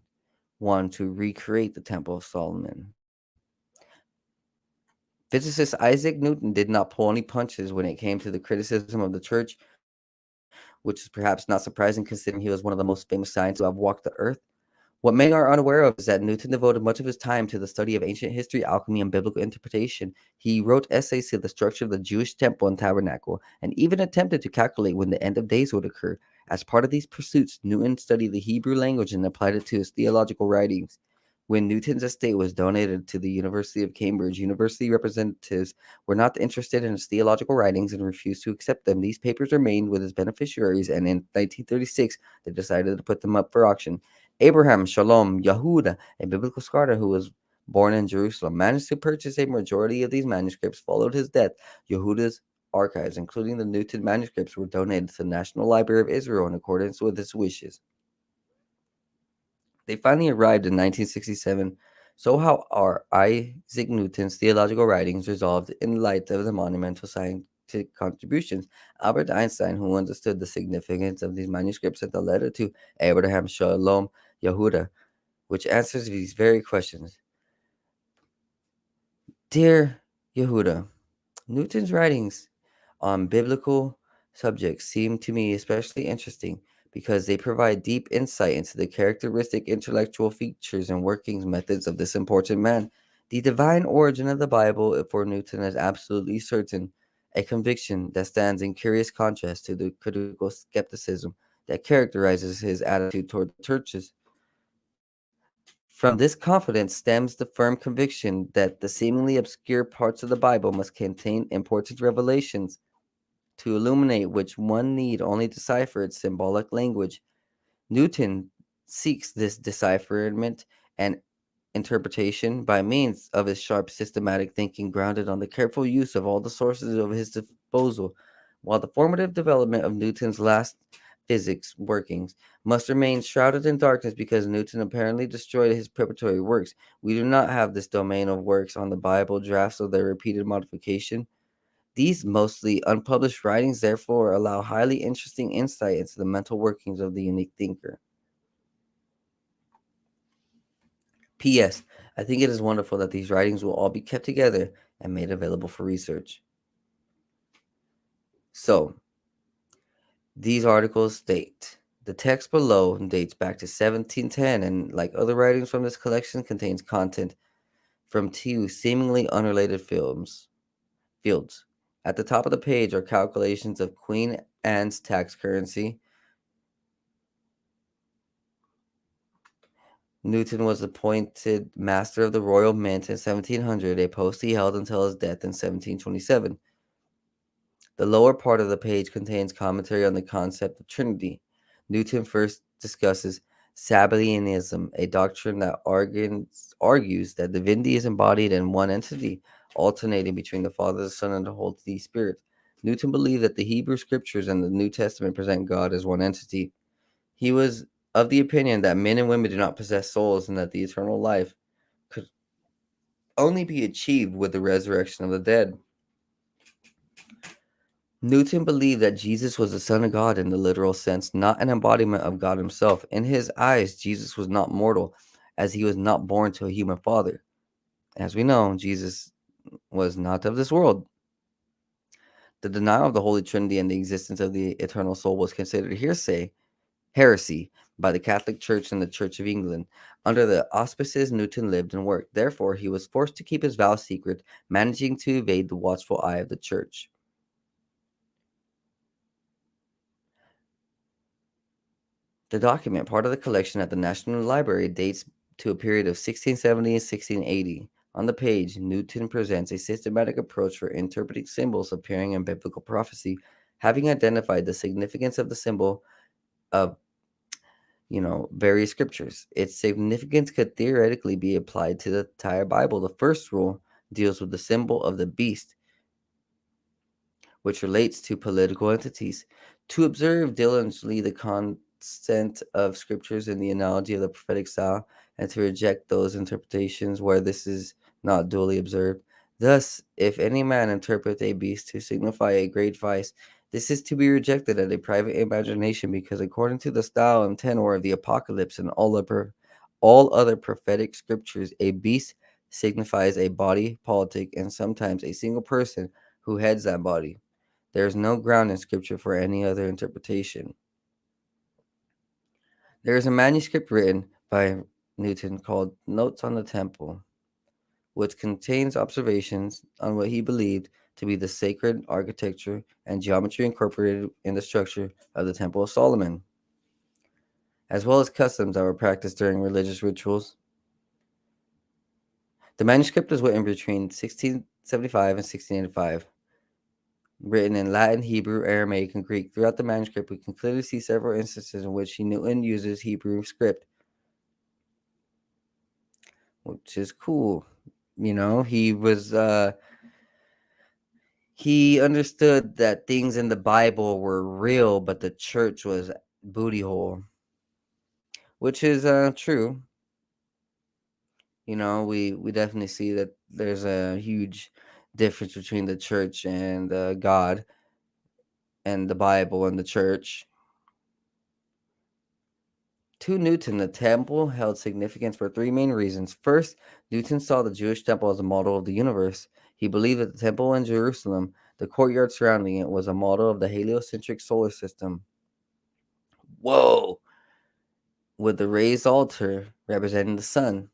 Speaker 2: wanted to recreate the Temple of Solomon? Physicist Isaac Newton did not pull any punches when it came to the criticism of the church, which is perhaps not surprising considering he was one of the most famous scientists to have walked the earth. What many are unaware of is that Newton devoted much of his time to the study of ancient history, alchemy, and biblical interpretation. He wrote essays to the structure of the Jewish temple and tabernacle, and even attempted to calculate when the end of days would occur. As part of these pursuits, Newton studied the Hebrew language and applied it to his theological writings. When Newton's estate was donated to the University of Cambridge, university representatives were not interested in his theological writings and refused to accept them. These papers remained with his beneficiaries, and in 1936, they decided to put them up for auction. Abraham Shalom Yehuda, a biblical scholar who was born in Jerusalem, managed to purchase a majority of these manuscripts. Followed his death, Yehuda's archives, including the Newton manuscripts, were donated to the National Library of Israel in accordance with his wishes. They finally arrived in 1967. So, how are Isaac Newton's theological writings resolved in light of the monumental scientific contributions? Albert Einstein, who understood the significance of these manuscripts, sent a letter to Abraham Shalom Yehuda, which answers these very questions. Dear Yehuda, Newton's writings on biblical subjects seem to me especially interesting because they provide deep insight into the characteristic intellectual features and working methods of this important man. The divine origin of the Bible for Newton is absolutely certain, a conviction that stands in curious contrast to the critical skepticism that characterizes his attitude toward the churches. From this confidence stems the firm conviction that the seemingly obscure parts of the Bible must contain important revelations, to illuminate which one need only decipher its symbolic language. Newton seeks this decipherment and interpretation by means of his sharp systematic thinking grounded on the careful use of all the sources of his disposal. While the formative development of Newton's last physics workings must remain shrouded in darkness because Newton apparently destroyed his preparatory works, we do not have this domain of works on the Bible, drafts of their repeated modification. These mostly unpublished writings therefore allow highly interesting insight into the mental workings of the unique thinker. P.S. I think it is wonderful that these writings will all be kept together and made available for research. So, these articles date. The text below dates back to 1710, and like other writings from this collection, contains content from two seemingly unrelated fields. At the top of the page are calculations of Queen Anne's tax currency. Newton was appointed Master of the Royal Mint in 1700, a post he held until his death in 1727. The lower part of the page contains commentary on the concept of Trinity. Newton first discusses Sabellianism, a doctrine that argues that divinity is embodied in one entity, alternating between the Father, the Son, and the Holy Spirit. Newton believed that the Hebrew Scriptures and the New Testament present God as one entity. He was of the opinion that men and women do not possess souls and that the eternal life could only be achieved with the resurrection of the dead. Newton believed that Jesus was the Son of God in the literal sense, not an embodiment of God himself. In his eyes, Jesus was not mortal, as he was not born to a human father. As we know, Jesus was not of this world. The denial of the Holy Trinity and the existence of the eternal soul was considered heresy by the Catholic Church and the Church of England. Under the auspices Newton lived and worked. Therefore, he was forced to keep his vow secret, managing to evade the watchful eye of the Church. The document, part of the collection at the National Library, dates to a period of 1670 and 1680. On the page, Newton presents a systematic approach for interpreting symbols appearing in biblical prophecy, having identified the significance of the symbol of various scriptures. Its significance could theoretically be applied to the entire Bible. The first rule deals with the symbol of the beast, which relates to political entities. To observe diligently the content of scriptures in the analogy of the prophetic style, and to reject those interpretations where this is not duly observed. Thus, if any man interpret a beast to signify a great vice, this is to be rejected as a private imagination, because according to the style and tenor of the Apocalypse and all other prophetic scriptures, a beast signifies a body politic and sometimes a single person who heads that body. There is no ground in Scripture for any other interpretation. There is a manuscript written by Newton called Notes on the Temple, which contains observations on what he believed to be the sacred architecture and geometry incorporated in the structure of the Temple of Solomon, as well as customs that were practiced during religious rituals. The manuscript was written between 1675 and 1685. Written in Latin, Hebrew, Aramaic, and Greek. Throughout the manuscript, we can clearly see several instances in which Newton uses Hebrew script. which is cool. He understood that things in the Bible were real, but the church was booty hole, which is true. We definitely see that there's a huge difference between the church and God, and the Bible and the church. To Newton, the temple held significance for three main reasons. First, Newton saw the Jewish temple as a model of the universe. He believed that the temple in Jerusalem, the courtyard surrounding it, was a model of the heliocentric solar system. Whoa! With the raised altar representing the sun.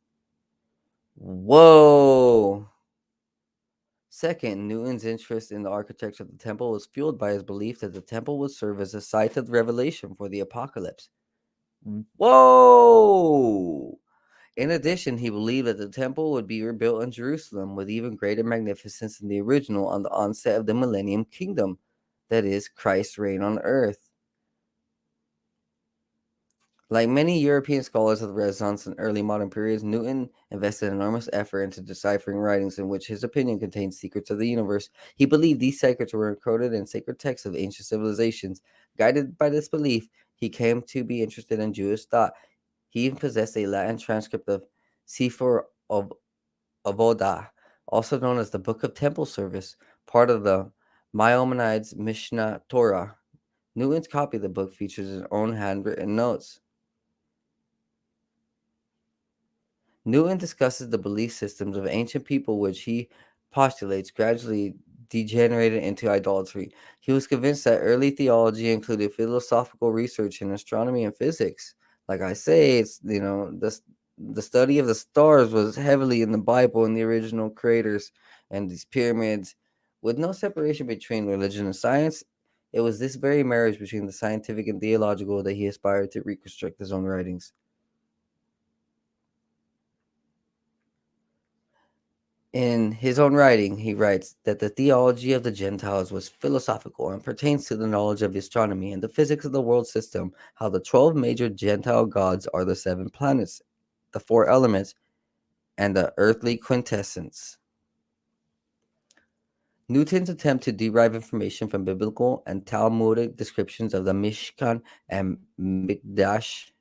Speaker 2: Whoa! Second, Newton's interest in the architecture of the temple was fueled by his belief that the temple would serve as a site of revelation for the apocalypse. Whoa! In addition, he believed that the temple would be rebuilt in Jerusalem with even greater magnificence than the original on the onset of the Millennium Kingdom, that is, Christ's reign on earth. Like many European scholars of the Renaissance and early modern periods, Newton invested enormous effort into deciphering writings in which his opinion contained secrets of the universe. He believed these secrets were encoded in sacred texts of ancient civilizations. Guided by this belief, he came to be interested in Jewish thought. He even possessed a Latin transcript of Sefer of Avodah, also known as the Book of Temple Service, part of the Maimonides Mishnah Torah. Newton's copy of the book features his own handwritten notes. Newton discusses the belief systems of ancient people, which he postulates gradually degenerated into idolatry. He was convinced that early theology included philosophical research in astronomy and physics. Like I say, the study of the stars was heavily in the Bible and the original creators and these pyramids, with no separation between religion and science. It was this very marriage between the scientific and theological that he aspired to reconstruct his own writings. In his own writing, he writes that the theology of the Gentiles was philosophical and pertains to the knowledge of astronomy and the physics of the world system, how the 12 major Gentile gods are the 7 planets, the 4 elements, and the earthly quintessence. Newton's attempt to derive information from biblical and Talmudic descriptions of the Mishkan and Mikdash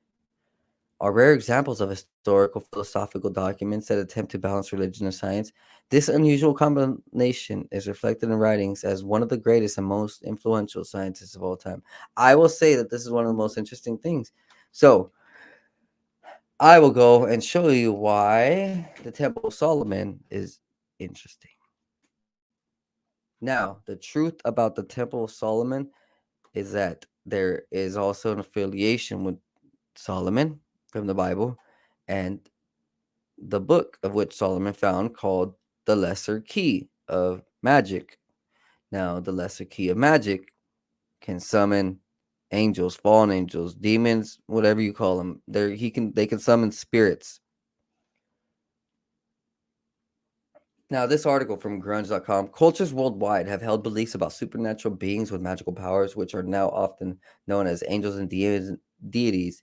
Speaker 2: are rare examples of historical philosophical documents that attempt to balance religion and science. This unusual combination is reflected in writings as one of the greatest and most influential scientists of all time. I will say that this is one of the most interesting things. So, I will go and show you why the Temple of Solomon is interesting. Now, the truth about the Temple of Solomon is that there is also an affiliation with Solomon from the Bible and the book of which Solomon found called the Lesser Key of Magic. Now, the Lesser Key of Magic can summon angels, fallen angels, demons, whatever you call them. They can summon spirits. Now, this article from grunge.com, cultures worldwide have held beliefs about supernatural beings with magical powers, which are now often known as angels and deities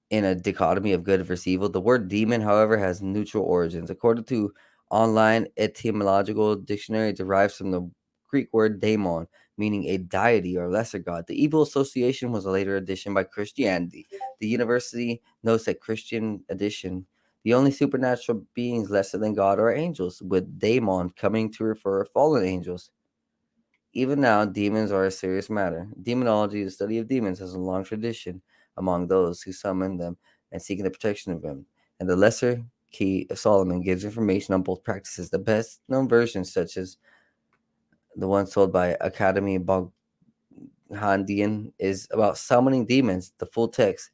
Speaker 2: in a dichotomy of good versus evil. The word demon, however, has neutral origins. According to online etymological dictionary, it derives from the Greek word daemon, meaning a deity or lesser god. The evil association was a later addition by Christianity. The university notes that Christian addition, the only supernatural beings lesser than God are angels, with daemon coming to refer fallen angels. Even now, demons are a serious matter. Demonology, the study of demons, has a long tradition among those who summon them and seeking the protection of them. And the Lesser Key of Solomon gives information on both practices. The best known versions, such as the one sold by Academy Boghandian, is about summoning demons. The full text,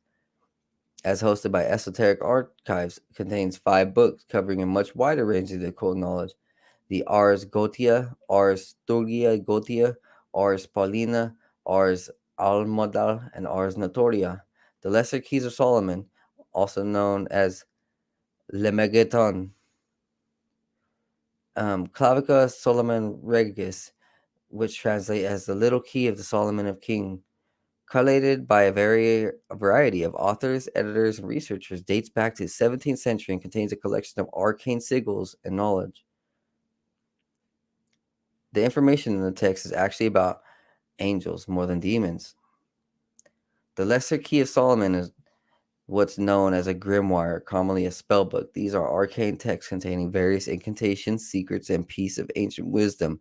Speaker 2: as hosted by Esoteric Archives, contains 5 books covering a much wider range of the occult knowledge. The Ars Gotia, Ars Turgia Gotia, Ars Paulina, Ars Almodal, and Ars Notoria. The Lesser Keys of Solomon, also known as Lemegeton, Clavica Solomon Regis, which translate as the Little Key of the Solomon of King collated by a variety of authors, editors, and researchers, dates back to the 17th century and contains a collection of arcane sigils and knowledge. The information in the text is actually about angels more than demons. The Lesser Key of Solomon is what's known as a grimoire, commonly a spellbook. These are arcane texts containing various incantations, secrets, and pieces of ancient wisdom.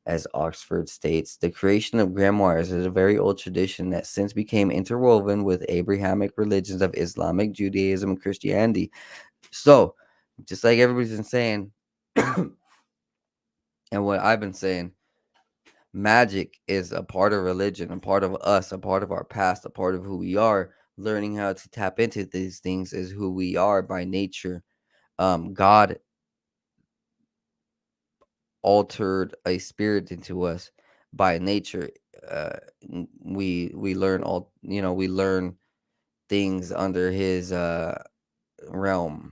Speaker 2: As Oxford states, the creation of grimoires is a very old tradition that since became interwoven with Abrahamic religions of Islamic, Judaism, and Christianity. So, just like everybody's been saying, and what I've been saying, magic is a part of religion, a part of us, a part of our past, a part of who we are. Learning how to tap into these things is who we are by nature. God altered a spirit into us by nature. We learn we learn things under His realm,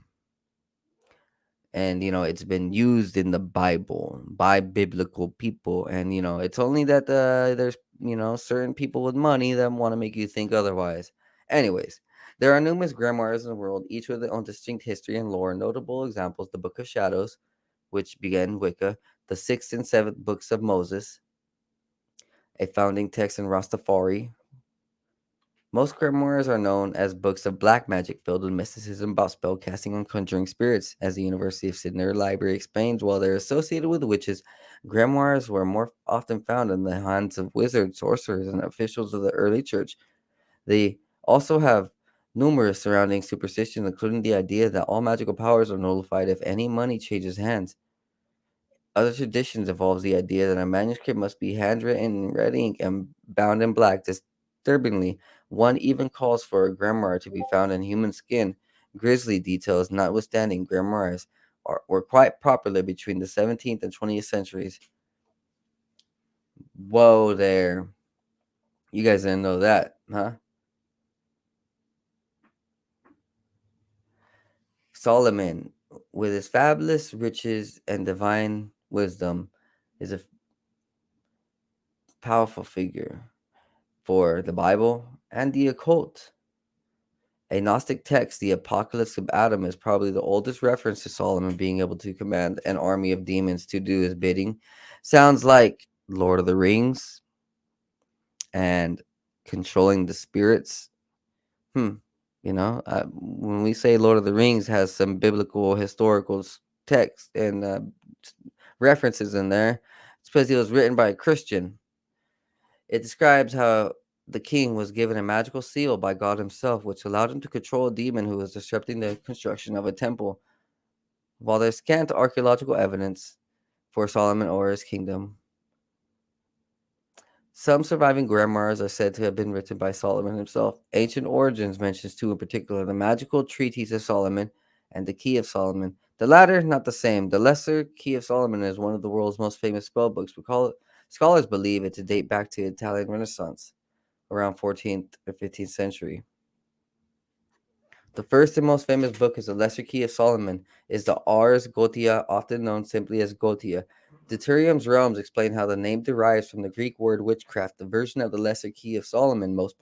Speaker 2: and it's been used in the Bible by biblical people, and it's only that there's certain people with money that want to make you think otherwise. Anyways, there are numerous grimoires in the world, each with their own distinct history and lore. Notable examples: the Book of Shadows, which began Wicca; the sixth and seventh books of Moses, a founding text in Rastafari. Most grimoires are known as books of black magic filled with mysticism about spellcasting and conjuring spirits. As the University of Sydney Library explains, while they're associated with witches, grimoires were more often found in the hands of wizards, sorcerers, and officials of the early church. They also have numerous surrounding superstitions, including the idea that all magical powers are nullified if any money changes hands. Other traditions involves the idea that a manuscript must be handwritten in red ink and bound in black. Disturbingly, one even calls for a grimoire to be found in human skin. Grisly details notwithstanding, grimoires were quite popular between the 17th and 20th centuries. Whoa there. You guys didn't know that, huh? Solomon, with his fabulous riches and divine wisdom, is a powerful figure for the Bible and the occult. A Gnostic text, the Apocalypse of Adam, is probably the oldest reference to Solomon being able to command an army of demons to do his bidding. Sounds like Lord of the Rings and controlling the spirits. Hmm. When we say Lord of the Rings has some biblical historical text and references in there, it's because it was written by a Christian. It describes how the king was given a magical seal by God himself, which allowed him to control a demon who was disrupting the construction of a temple. While there's scant archaeological evidence for Solomon or his kingdom, some surviving grimoires are said to have been written by Solomon himself. Ancient Origins mentions two in particular: the magical treatise of Solomon and the Key of Solomon. The latter, not the same. The Lesser Key of Solomon is one of the world's most famous spell books. Scholars believe it to date back to the Italian Renaissance, around 14th or 15th century. The first and most famous book is the Lesser Key of Solomon, is the Ars Gotia, often known simply as Gotia. Deuterium's Realms explain how the name derives from the Greek word witchcraft. The version of the Lesser Key of Solomon most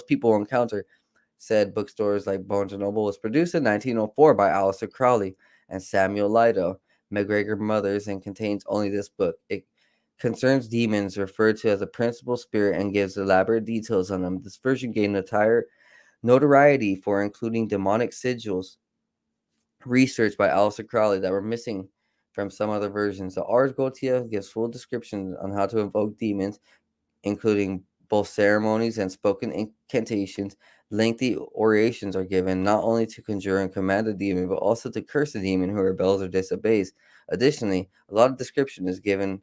Speaker 2: people will encounter, said bookstores like Barnes & Noble, was produced in 1904 by Aleister Crowley and Samuel Lido, MacGregor Mothers, and contains only this book. It concerns demons referred to as a principal spirit and gives elaborate details on them. This version gained notoriety for including demonic sigils researched by Aleister Crowley that were missing from some other versions. The Ars Gotia gives full descriptions on how to invoke demons, including both ceremonies and spoken incantations. Lengthy orations are given not only to conjure and command a demon, but also to curse a demon who rebels or disobeys. Additionally, a lot of description is given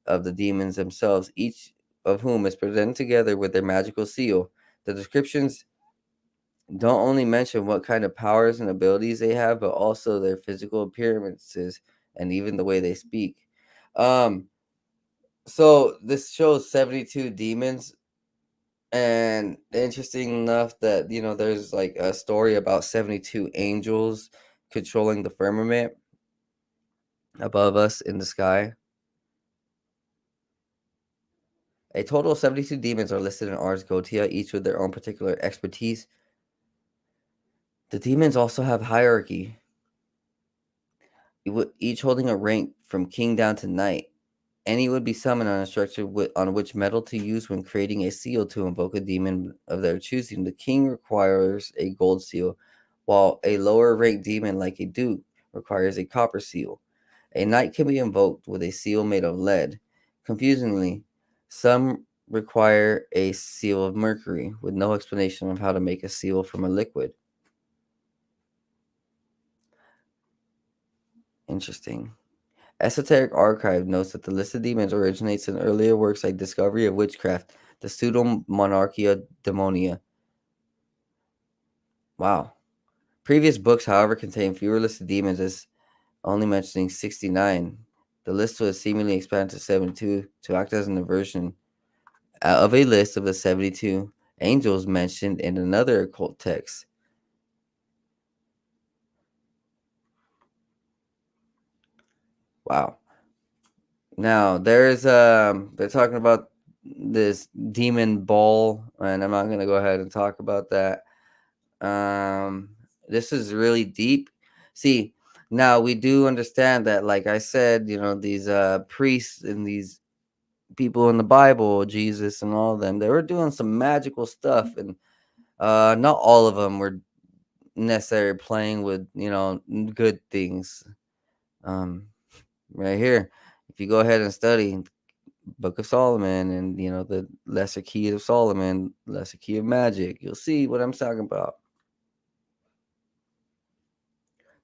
Speaker 2: of the demons themselves, each of whom is presented together with their magical seal. The descriptions don't only mention what kind of powers and abilities they have, but also their physical appearances and even the way they speak. Um, so this shows 72 demons, and interesting enough that there's like a story about 72 angels controlling the firmament above us in the sky. A total of 72 demons are listed in Ars Goetia, each with their own particular expertise. The demons also have hierarchy, each holding a rank from king down to knight. Any would be summoned on instruction on which metal to use when creating a seal to invoke a demon of their choosing. The king requires a gold seal, while a lower ranked demon like a duke requires a copper seal. A knight can be invoked with a seal made of lead. Confusingly, some require a seal of mercury, with no explanation of how to make a seal from a liquid. Interesting. Esoteric Archive notes that the list of demons originates in earlier works like Discovery of Witchcraft, the Pseudo-Monarchia Demonia. Wow. Previous books, however, contain fewer listed demons, as only mentioning 69. The list was seemingly expanded to 72 to act as an inversion of a list of the 72 angels mentioned in another occult text. Wow. Now they're talking about this demon ball, and I'm not gonna go ahead and talk about that. This is really deep. See, now we do understand that, like I said, these priests and these people in the Bible, Jesus and all of them, they were doing some magical stuff, and not all of them were necessarily playing with good things. Um, right here, if you go ahead and study Book of Solomon and the Lesser Key of Solomon, Lesser Key of Magic, you'll see what I'm talking about.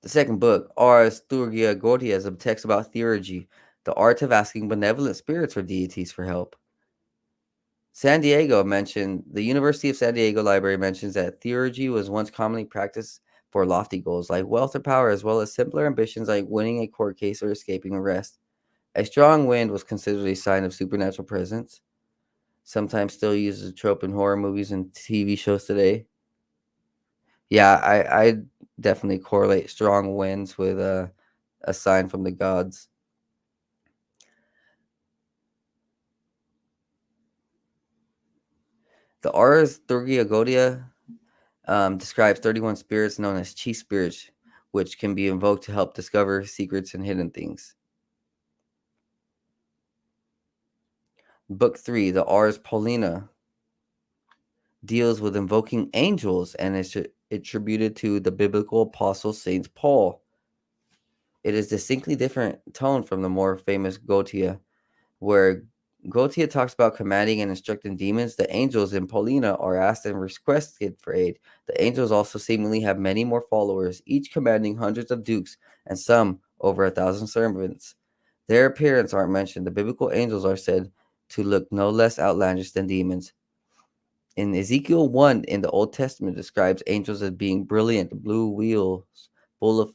Speaker 2: The second book, Ars Thurgia Gordia, is a text about theurgy, the art of asking benevolent spirits or deities for help. The University of San Diego Library mentions that theurgy was once commonly practiced for lofty goals like wealth or power, as well as simpler ambitions like winning a court case or escaping arrest. A strong wind was considered a sign of supernatural presence, sometimes still used as a trope in horror movies and TV shows today. Yeah, I definitely correlate strong winds with a sign from the gods. The Ars Thurgia describes 31 spirits known as chief spirits, which can be invoked to help discover secrets and hidden things. Book 3, the Ars Paulina, deals with invoking angels and is attributed to the biblical apostle Saint Paul. It is distinctly different tone from the more famous Goetia, where Goetia talks about commanding and instructing demons. The angels in Paulina are asked and requested for aid. The angels also seemingly have many more followers, each commanding hundreds of dukes and some over 1,000 servants. Their appearance aren't mentioned. The biblical angels are said to look no less outlandish than demons. In Ezekiel 1 in the Old Testament describes angels as being brilliant blue wheels full of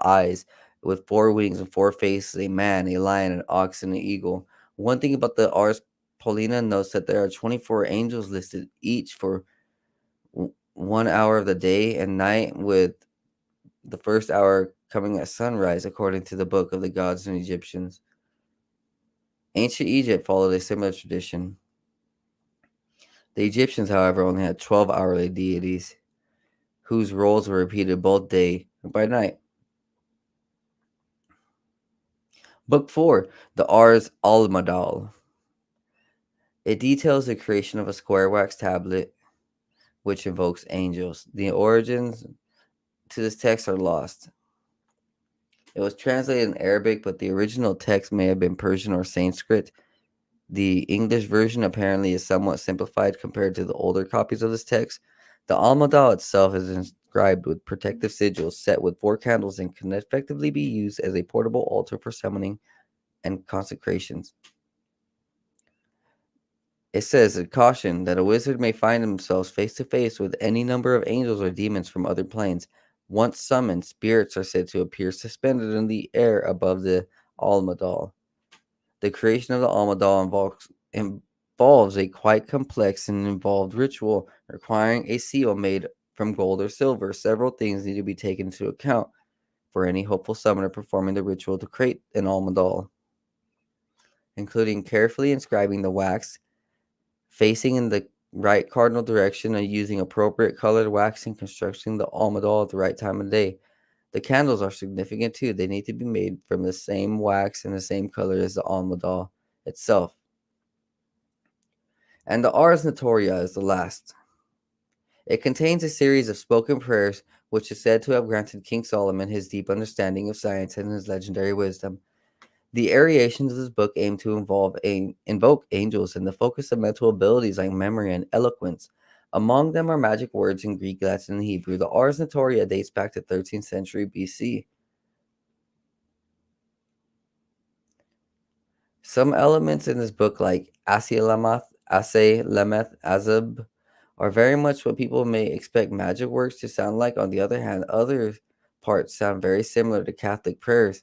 Speaker 2: eyes with 4 wings and 4 faces, a man, a lion, an ox, and an eagle. One thing about the Ars Paulina notes that there are 24 angels listed, each for 1 hour of the day and night, with the first hour coming at sunrise, according to the Book of the Gods and Egyptians. Ancient Egypt followed a similar tradition. The Egyptians, however, only had 12 hourly deities, whose roles were repeated both day and by night. Book 4, the Ars Almadal. It details the creation of a square wax tablet which invokes angels. The origins to this text are lost. It was translated in Arabic, but the original text may have been Persian or Sanskrit. The English version apparently is somewhat simplified compared to the older copies of this text. The Almadal itself is inscribed with protective sigils set with 4 candles and can effectively be used as a portable altar for summoning and consecrations. It says a caution that a wizard may find themselves face to face with any number of angels or demons from other planes. Once summoned, spirits are said to appear suspended in the air above the Almadal. The creation of the Almadal involves a quite complex and involved ritual requiring a seal made from gold or silver. Several things need to be taken into account for any hopeful summoner performing the ritual to create an Almadal, including carefully inscribing the wax facing in the right cardinal direction and using appropriate colored wax and constructing the almadal at the right time of day. The candles are significant too. They need to be made from the same wax and the same color as the almadal itself. And the Ars Notoria is the last. It contains a series of spoken prayers which is said to have granted King Solomon his deep understanding of science and his legendary wisdom. The aerations of this book aim to invoke angels and the focus of mental abilities like memory and eloquence. Among them are magic words in Greek, Latin, and Hebrew. The Ars Notoria dates back to 13th century BC. Some elements in this book, like Asilameth, Ase, Lemeth, Azab, are very much what people may expect magic words to sound like. On the other hand, other parts sound very similar to Catholic prayers.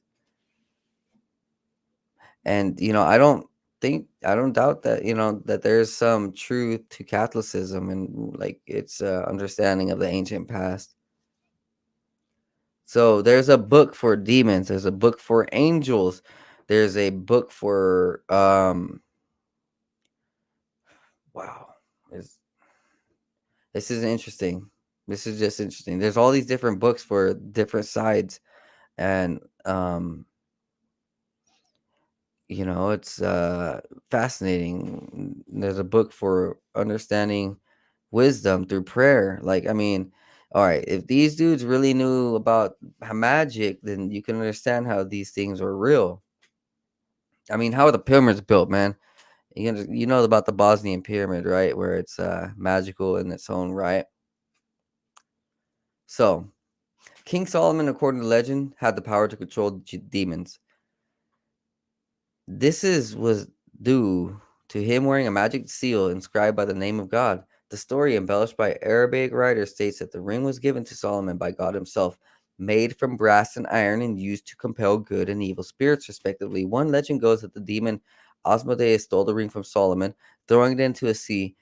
Speaker 2: And I don't doubt that that there's some truth to Catholicism and like its understanding of the ancient past. So there's a book for demons, there's a book for angels, there's a book for wow, is this is interesting. This is just interesting. There's all these different books for different sides, and it's fascinating. There's a book for understanding wisdom through prayer. Like, I mean, all right, if these dudes really knew about magic, then you can understand how these things are real. I mean, how are the pyramids built, man? You know about the Bosnian pyramid, right? Where it's magical in its own right. So, King Solomon, according to legend, had the power to control demons. Was due to him wearing a magic seal inscribed by the name of God. The story, embellished by Arabic writers, states that the ring was given to Solomon by God himself, made from brass and iron and used to compel good and evil spirits, respectively. One legend goes that the demon Asmodeus stole the ring from Solomon, throwing it into a sea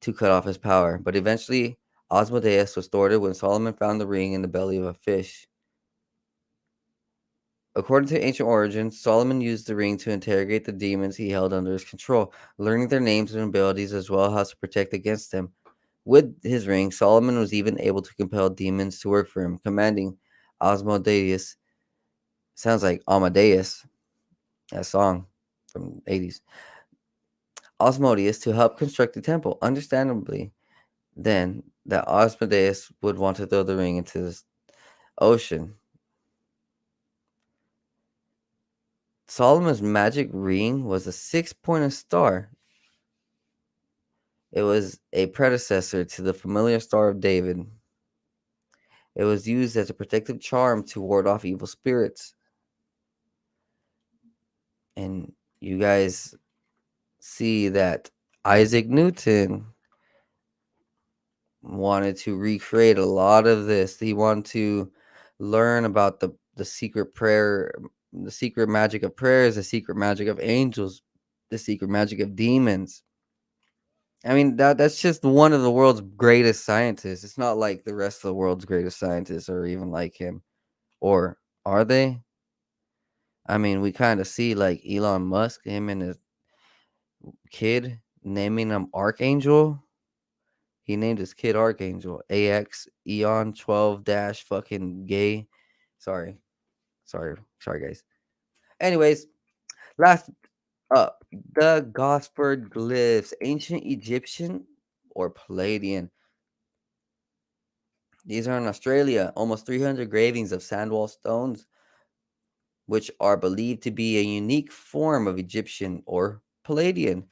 Speaker 2: to cut off his power. But eventually, Asmodeus was thwarted when Solomon found the ring in the belly of a fish. According to ancient origins, Solomon used the ring to interrogate the demons he held under his control, learning their names and abilities as well as how to protect against them. With his ring, Solomon was even able to compel demons to work for him, commanding Asmodeus, sounds like Amadeus, a song from the 80s, Asmodeus to help construct the temple. Understandably, then, that Asmodeus would want to throw the ring into the ocean. Solomon's magic ring was a six-pointed star. It was a predecessor to the familiar Star of David. It was used as a protective charm to ward off evil spirits. And you guys see that Isaac Newton wanted to recreate a lot of this. He wanted to learn about the secret prayer, the secret magic of prayers, the secret magic of angels, the secret magic of demons. I mean, that's just one of the world's greatest scientists. It's not like the rest of the world's greatest scientists are even like him. Or are they? I mean, we kind of see like Elon Musk, him and his kid naming him Archangel. He named his kid Archangel. AX Eon 12 dash fucking gay. Sorry. Sorry, guys. Anyways, last up, the Gosford glyphs, ancient Egyptian or Palladian. These are in Australia, almost 300 gravings of sandwall stones, which are believed to be a unique form of Egyptian or Palladian.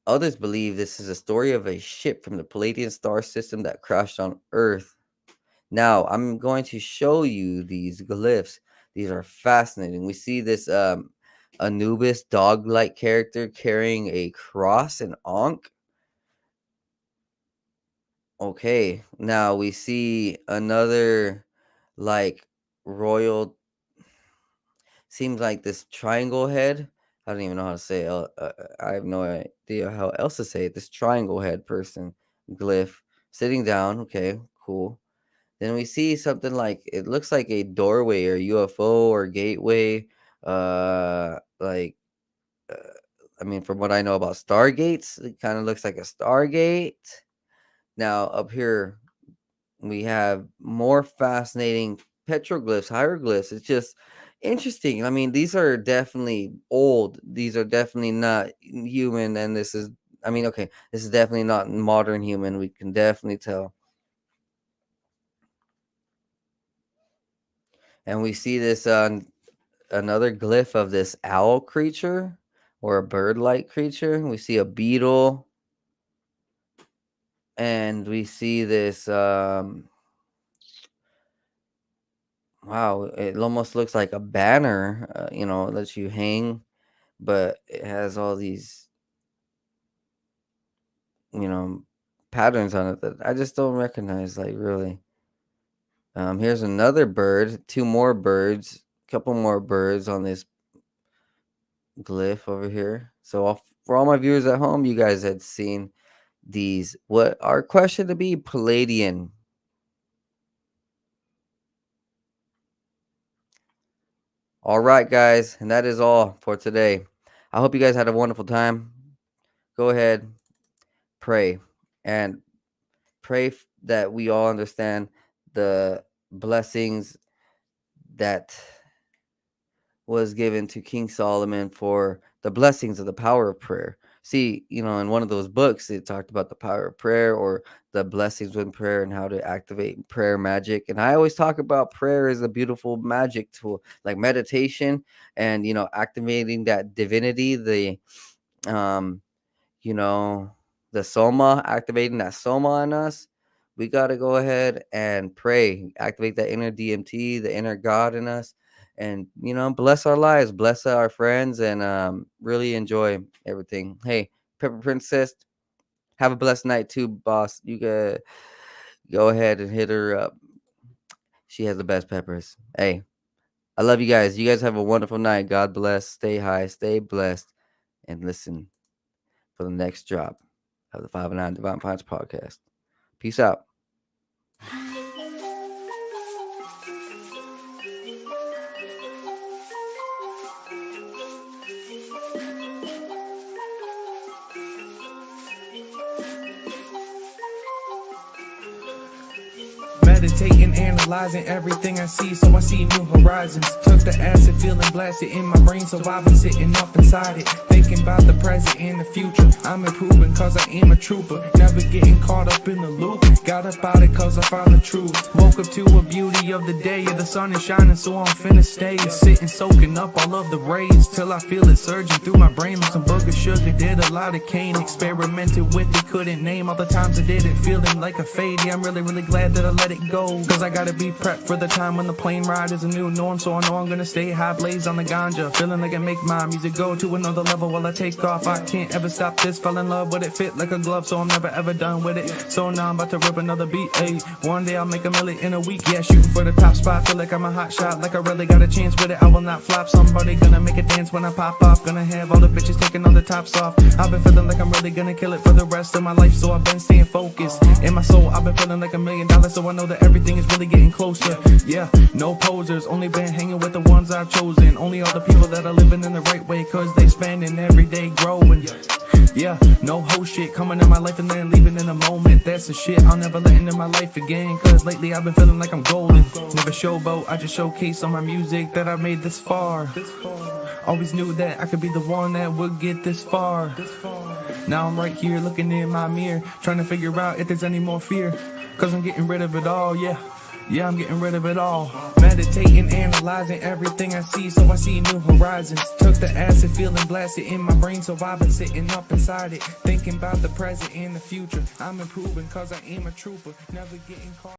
Speaker 2: Others believe this is a story of a ship from the Palladian star system that crashed on Earth. Now, I'm going to show you these glyphs. These are fascinating. We see this Anubis dog-like character carrying a cross and Ankh. Okay, now we see another like royal, seems like this triangle head. I don't even know how to say it. I have no idea how else to say it. This triangle head person glyph sitting down. Okay, cool. Then we see something like it looks like a doorway or UFO or gateway. Like uh, mean, from what I know about stargates, it kind of looks like a stargate. Now, up here, we have more fascinating petroglyphs, hieroglyphs. It's just interesting. I mean, these are definitely old. These are definitely not human. And this is, I mean, okay, this is definitely not modern human. We can definitely tell. And we see this another glyph of this owl creature or a bird-like creature. We see a beetle. And we see this wow, it almost looks like a banner, that you hang, but it has all these, you know, patterns on it that I just don't recognize, like, really. Here's another bird, two more birds, couple more birds on this glyph over here. So for all my viewers at home, you guys had seen these, what are questioned to be Palladian. All right, guys, and that is all for today. I hope you guys had a wonderful time. Go ahead, pray, and pray that we all understand the blessings that was given to King Solomon for the blessings of the power of prayer. See, in one of those books, it talked about the power of prayer or the blessings with prayer and how to activate prayer magic. And I always talk about prayer as a beautiful magic tool, like meditation and, activating that divinity, um, the soma, activating that soma in us. We got to go ahead and pray, activate that inner DMT, the inner God in us, and bless our lives, bless our friends, and really enjoy everything. Hey, Pepper Princess, have a blessed night too, boss. You go ahead and hit her up. She has the best peppers. Hey, I love you guys. You guys have a wonderful night. God bless. Stay high, stay blessed, and listen for the next drop of the 5 and 9 Divine Pints podcast. Peace out.
Speaker 3: Meditating, analyzing everything I see, so I see new horizons. Took the acid, feeling blasted in my brain, so I've been sitting up inside it, thinking about the present and the future. I'm improving cause I am a trooper, never getting caught up in the loop. Got up out it cause I found the truth. Woke up to a beauty of the day, the sun is shining, so I'm finna stay sitting, soaking up all of the rays, till I feel it surging through my brain like some booger sugar. Did a lot of cane, experimented with it, couldn't name all the times I did it, feeling like a fade. Yeah, I'm really glad that I let it go, cause I gotta be prepped for the time when the plane ride is a new norm. So I know I'm gonna stay high, blaze on the ganja, feeling like I make my music go to another level while I take off. I can't ever stop this, fell in love with it, fit like a glove, so I'm never ever done with it. So now I'm about to rip another beat, ayy. One day I'll make $1 million in a week, yeah, shooting for the top spot. Feel like I'm a hot shot, like I really got a chance with it. I will not flop, somebody gonna make a dance when I pop off. Gonna have all the bitches taking all the tops off. I've been feeling like I'm really gonna kill it for the rest of my life, so I've been staying focused. In my soul, I've been feeling like $1 million, so I know that everything is really getting closer. Yeah, no posers, only been hanging with the ones I've chosen. Only all the people that are living in the right way, cause they spending every day growing. Yeah, no whole shit coming in my life and then leaving in a moment. That's the shit I'll never let into my life again, cause lately I've been feeling like I'm golden. Never showboat, I just showcase on my music that I made this far. Always knew that I could be the one that would get this far. Now I'm right here looking in my mirror, trying to figure out if there's any more fear, cause I'm getting rid of it all, yeah, I'm getting rid of it all. Meditating, analyzing everything I see, so I see new horizons. Took the acid, feeling blasted in my brain, so I've been sitting up inside it, thinking about the present and the future. I'm improving cause I am a trooper, never getting caught.